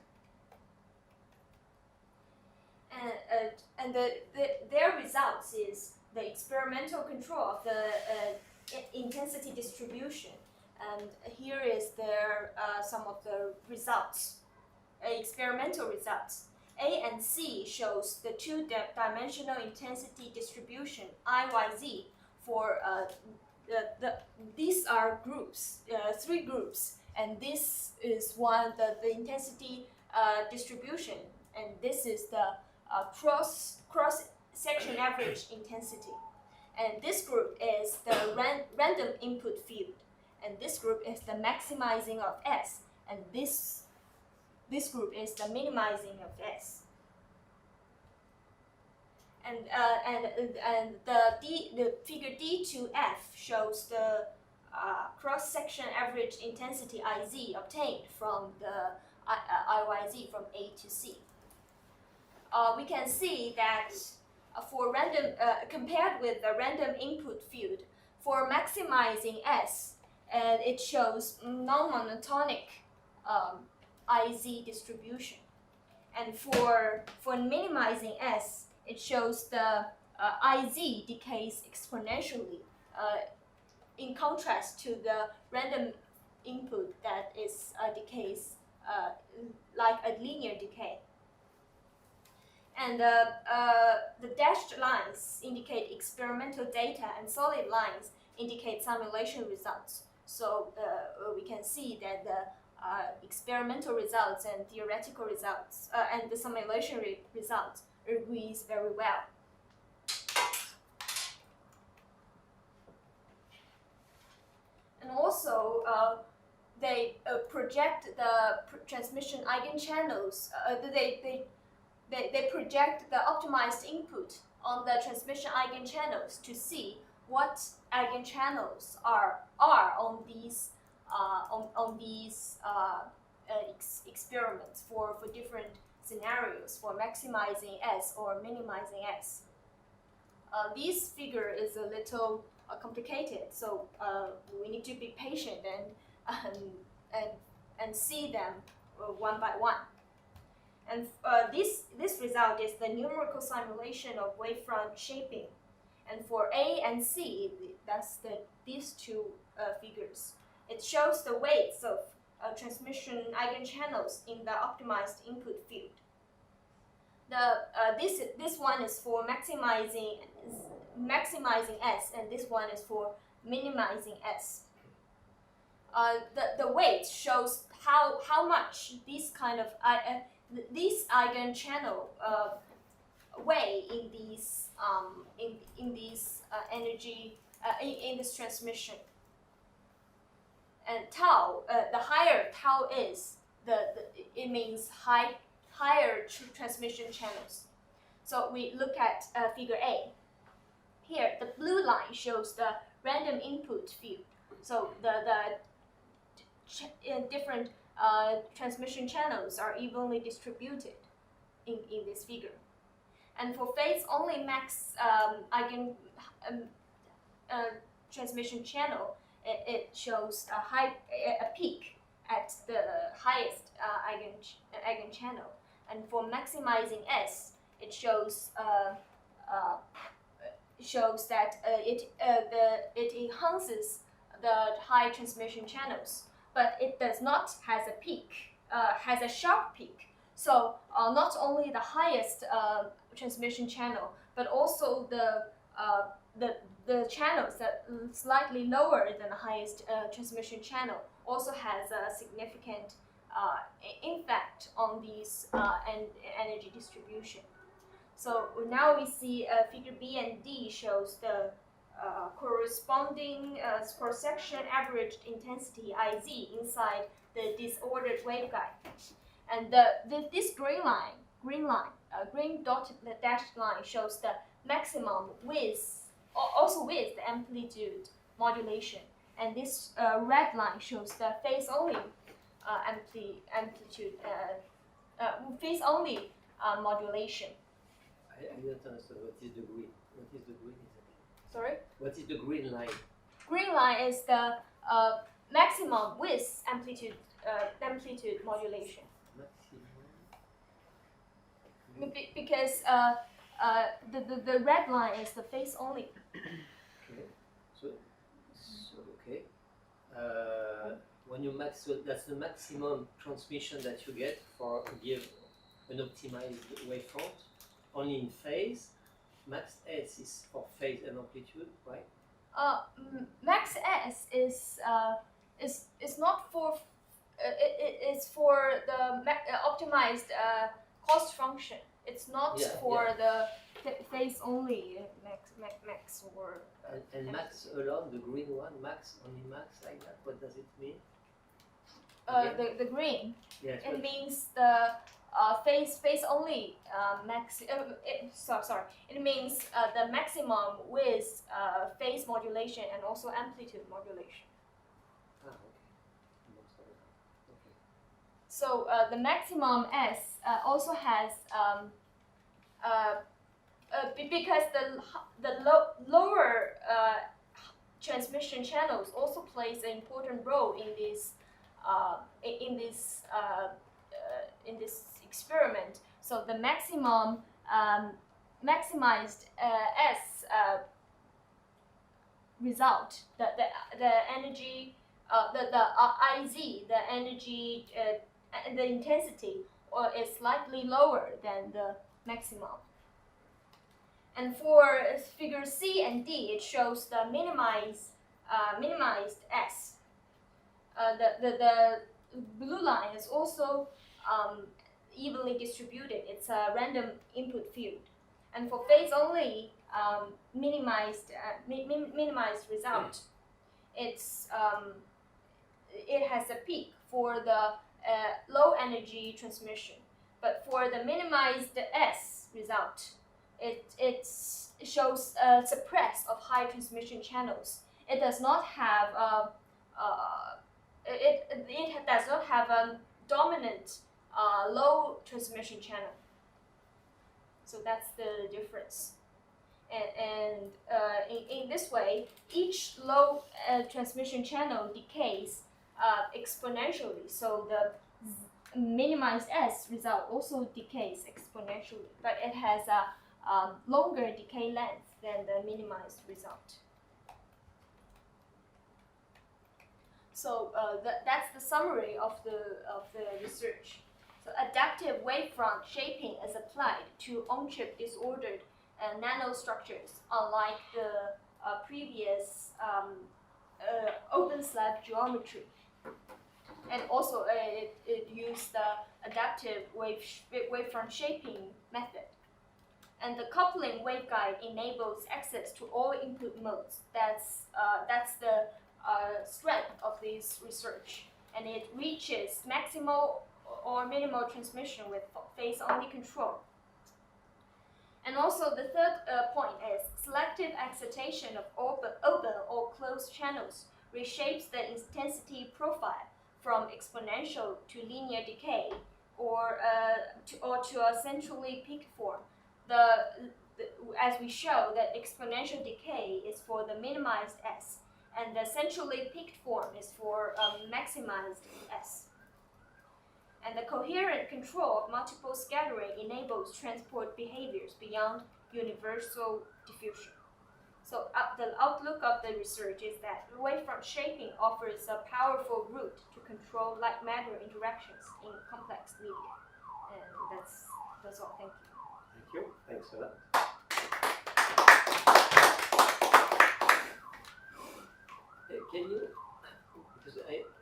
And their results is the experimental control of the intensity distribution. And here is their some of the results, experimental results. A and C shows the two-dimensional intensity distribution IYZ for these are groups, 3 groups, and this is the intensity distribution, and this is the cross section average intensity, and this group is the random input field. And this group is the maximizing of S, and this group is the minimizing of S. And the figure D to F shows the cross-section average intensity IZ obtained from the IYZ from A to C. We can see that for random, compared with the random input field, for maximizing S, and it shows non-monotonic IZ distribution. And for minimizing S, it shows the IZ decays exponentially, in contrast to the random input that is decays like a linear decay. And the dashed lines indicate experimental data, and solid lines indicate simulation results. So we can see that the experimental results and theoretical results and the simulation results agrees very well. And also, they project the transmission eigenchannels. They project the optimized input on the transmission eigenchannels to see what eigenchannels are on these experiments for different scenarios, for maximizing S or minimizing S. This figure is a little complicated, so we need to be patient and see them one by one. And this result is the numerical simulation of wavefront shaping. And for A and C, that's these two figures. It shows the weights of transmission eigenchannels in the optimized input field. This one is for maximizing S, and this one is for minimizing S. The weight shows how much this kind of these eigenchannel weigh in these energy in this transmission. And tau, the higher tau is, it means higher transmission channels. So we look at figure A. Here, the blue line shows the random input field. So the different transmission channels are evenly distributed in this figure. And for phase-only max transmission channel, it shows a peak at the highest eigenchannel. And for maximizing S, it shows that it enhances the high transmission channels, but it does not has a peak, has a sharp peak. So not only the highest transmission channel, but also the channels that slightly lower than the highest transmission channel also has a significant impact on these energy distribution. So now we see figure B and D shows the corresponding cross-section averaged intensity IZ inside the disordered waveguide. And this green dotted dashed line shows the maximum also with the amplitude modulation. And this red line shows the phase-only phase-only modulation. I don't understand. What is the green? What is the green? Sorry? What is the green line? Green line is the maximum with amplitude modulation. Because the red line is the phase only. Okay. So okay. When you max, so that's the maximum transmission that you get for give an optimized wavefront. Only in phase. Max S is for phase and amplitude, right? Max S is not for it's for the optimized cost function. It's not for the phase only max or. And max alone, the green one, max only max like that. What does it mean? The green. Yes. It means the phase only max. Sorry. It means the maximum with phase modulation and also amplitude modulation. Ah, okay. Okay. So the maximum S also has because the lower transmission channels also plays an important role in this experiment. So the maximum maximized S result, the energy, the IZ, the energy, the intensity, is slightly lower than the maximum. And for figure C and D, it shows the minimized S. The blue line is also evenly distributed. It's a random input field. And for phase only minimized result, it has a peak for the low energy transmission. But for the minimized S result, it shows a suppress of high transmission channels. It does not have it does not have a dominant low transmission channel. So that's the difference. And in this way, each low transmission channel decays exponentially. So the minimized S result also decays exponentially, but it has a longer decay length than the minimized result. So that's the summary of the research. So adaptive wavefront shaping is applied to on-chip disordered nanostructures, unlike the previous open slab geometry. And also it used the adaptive wavefront shaping method. And the coupling waveguide enables access to all input modes. That's the strength of this research. And it reaches maximal or minimal transmission with phase-only control. And also the third point is selective excitation of open or closed channels reshapes the intensity profile from exponential to linear decay or to a centrally peaked form. As we show, that exponential decay is for the minimized S, and the centrally peaked form is for maximized S. And the coherent control of multiple scattering enables transport behaviors beyond universal diffusion. So the outlook of the research is that wavefront shaping offers a powerful route to control light-matter interactions in complex media. And that's all. Thank you. Thank you. Thanks for that. Can you, because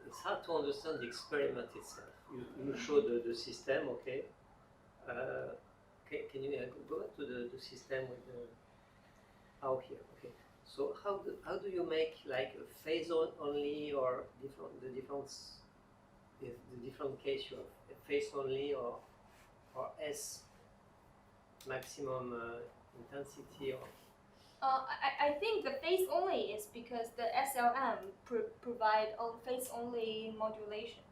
it's hard to understand the experiment itself. You show the system, okay? Can you go back to the system with the, here, okay. So how do you make like a phase only or the different case you have a phase only or S maximum intensity or? I think the phase only is because the SLM provide phase only modulation.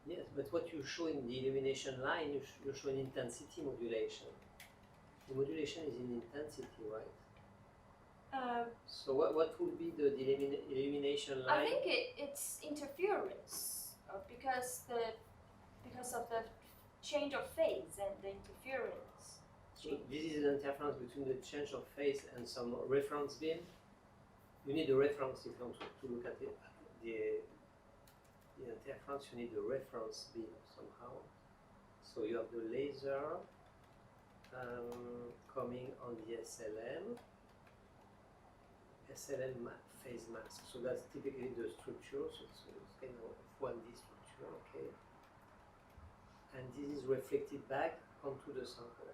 Yes, but what you show in the illumination line, you show an intensity modulation. The modulation is in intensity, right? So what would be the illumination line? I think it's interference because of the change of phase and the interference. So this is an interference between the change of phase and some reference beam. You need a reference if you want to look at it. The interference, you need a reference beam somehow. So you have the laser coming on the SLM phase mask. So that's typically the structure. So it's kind of 1D structure, okay. And this is reflected back onto the sample.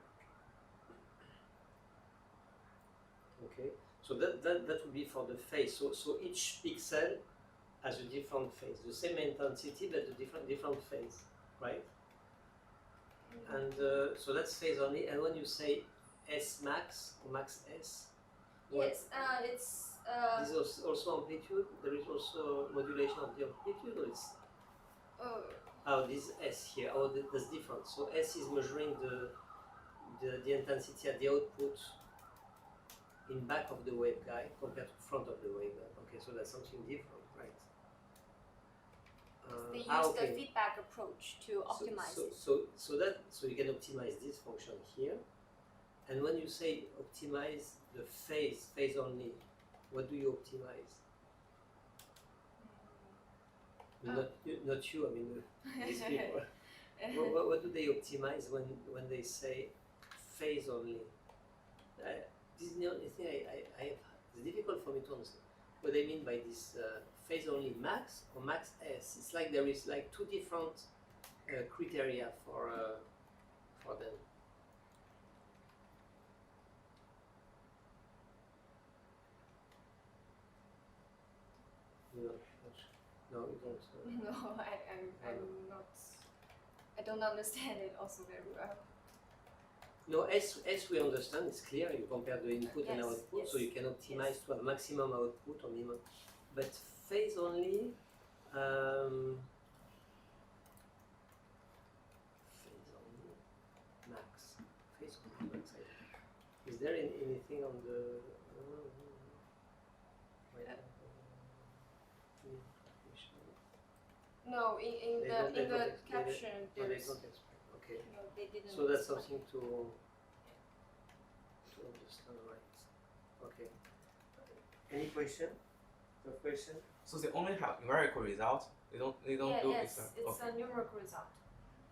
Okay, so that would be for the phase. So each pixel has a different phase, the same intensity but a different phase, right? Mm-hmm. And so that's phase only. And when you say S max or max S, yes, it's. This is also amplitude. There is also modulation of the amplitude, or it's. Oh, this S here. Oh, that's different. So S is measuring the intensity at the output in back of the waveguide compared to front of the waveguide. Okay, so that's something different, right? They use the feedback approach to optimize it. So you can optimize this function here, And when you say optimize the phase only, what do you optimize? Not you, I mean these people. What do they optimize when they say phase only? This is the only thing I have. It's difficult for me to understand what they mean by this phase only max or max S. It's like there is like two different criteria for them. No, you don't. No, I'm not. I don't understand it also very well. No, as we understand, it's clear. You compare the input and Yes, output, yes, so you can optimize yes. to have maximum output or minimum. But phase only, max. Phase only max. Is there anything on the? No, in the caption They there's don't explain. Okay. no, they didn't. So that's explain. something to understand, right? Okay. Any question? No question? So they only have numerical result. They don't Yeah, do yes, experiment. it's a numerical result.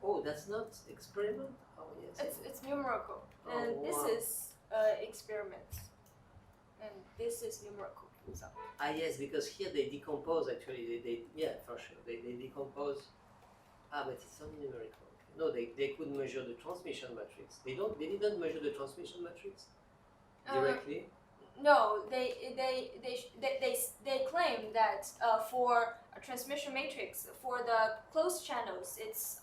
Oh, that's not experiment? Oh, yes. It's numerical, Oh, and this wow. is experiment, and this is numerical result. Ah, yes, because here they decompose actually. They yeah, for sure. They decompose. Ah, but it's only numerical. Okay. No, they could measure the transmission matrix. They didn't measure the transmission matrix directly. No, they claim that for a transmission matrix for the closed channels, it's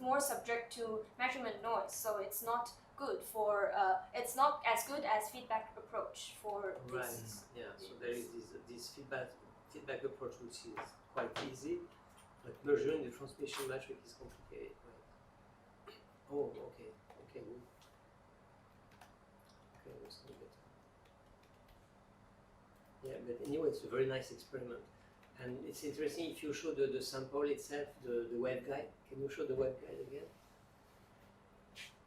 more subject to measurement noise, so it's not good for it's not as good as feedback approach for Right. this. Yeah. So there is this feedback approach which is quite easy, but measuring the transmission matrix is complicated. Right. Oh, okay. Okay. Good. Okay, understand better. Yeah, but anyway, it's a very nice experiment. And it's interesting if you show the sample itself, the waveguide. Can you show the waveguide again?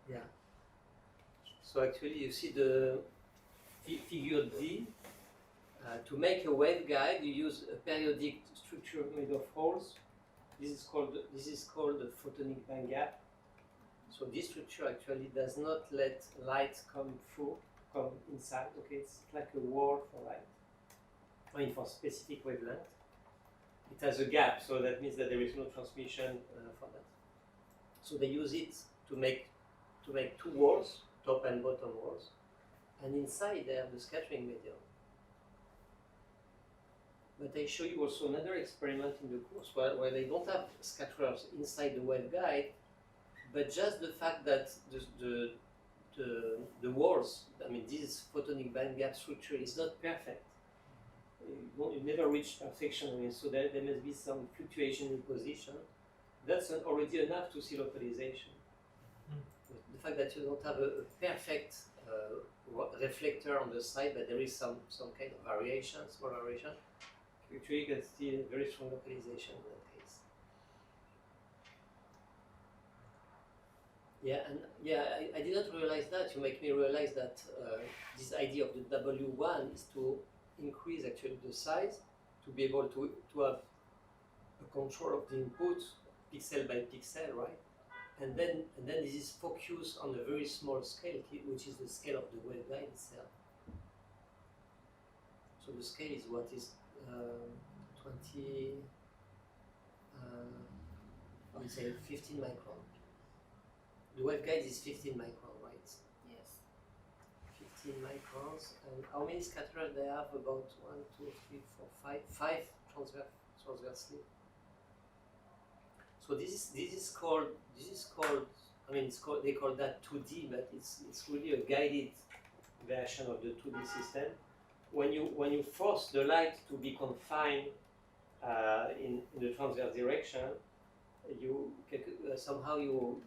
Yeah. So actually you see the figure D. To make a waveguide, you use a periodic structure made of holes. This is called the photonic band gap. So this structure actually does not let light come inside. Okay, it's like a wall for light. I mean, for specific wavelength. It has a gap, so that means that there is no transmission for that. So they use it to make two walls, top and bottom walls, and inside they have the scattering medium. But I show you also another experiment in the course where they don't have scatterers inside the waveguide, but just the fact that the walls, I mean, this photonic band gap structure is not perfect. You never reach perfection, I mean, so there must be some fluctuation in position. That's already enough to see localization. The fact that you don't have a perfect reflector on the side, but there is some kind of variation, small variation, actually you can see very strong localization in that case. Yeah, and yeah, I didn't realize that. You make me realize that this idea of the W1 is to increase actually the size to be able to have a control of the input pixel by pixel, right? And then this is focused on a very small scale, which is the scale of the waveguide itself. So the scale is what is 20, I would say 15 micron. The waveguide is 15 micron, right? Yes. 15 microns. And how many scatterers they have? About 1, 2, 3, 4, 5 transversely. So this is called I mean they call that 2D, but it's really a guided version of the 2D system. When you force the light to be confined in the transverse direction, you somehow you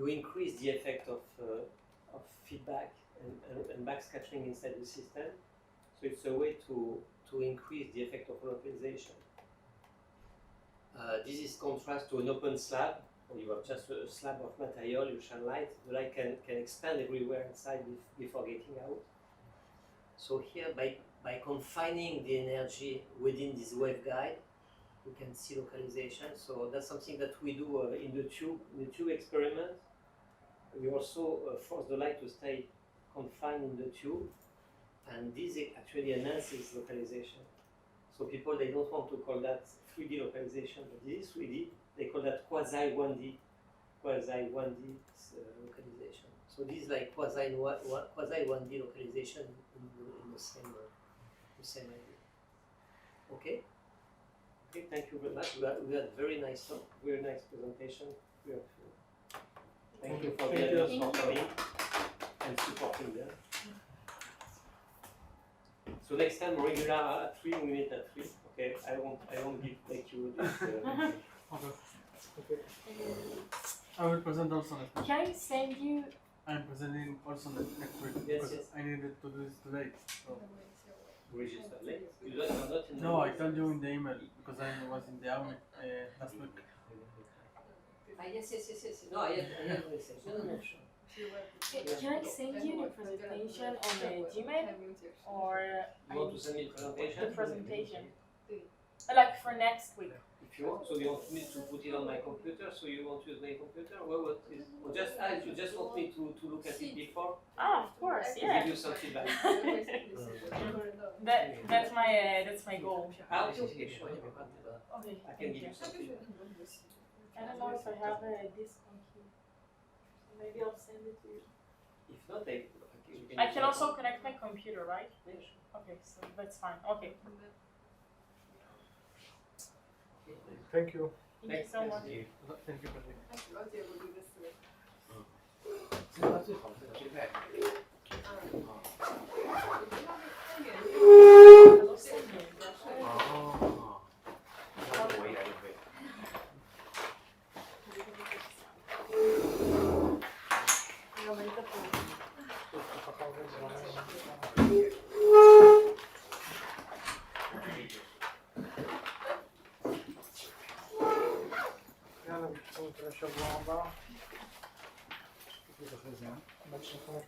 increase the effect of feedback and backscattering inside the system. So it's a way to increase the effect of localization. This is contrast to an open slab. or you have just a slab of material, you shine light, the light can expand everywhere inside before getting out. So here, by confining the energy within this waveguide, we can see localization. So that's something that we do in the tube experiment. We also force the light to stay confined in the tube, and this actually enhances localization. So people, they don't want to call that 3D localization, but this is 3D. They call that quasi 1D localization. So this is like quasi 1D localization in the same idea. Okay. Okay. Thank you very much. We had very nice talk, very nice presentation. Thank you for the others for coming and supporting them. So next time regular at 3, we meet at 3. Okay. I won't make you this. Okay. I will present also next week. Can I send you? I'm presenting also next week Yes, because yes. I needed to do this today. So. Register late. You are not in the No, I told you in the email because I was in the army last week. Yes. No, I have the message. No, sure. Can I send you the presentation on the Gmail or You want to send me the presentation? the presentation? Like for next week. If you want, so you want me to put it on my computer, so you want to use my computer? What is, or just you just want me to look at it before? Ah, of course, To yeah. give you some feedback. That's my goal. Okay, sure. Okay, I can thank give you. you some feedback. I don't know if I have this on here. Maybe I'll send it to you. If not, I can also connect my computer, right? Yeah, sure. Okay, so that's fine. Okay. Thank you. Thank you so much. Thank you, Patrick. 这个最好是这个。 I'll send you. 哦，那我也来就可以。 יאללה, בקיצור, תראה שבוע הבא.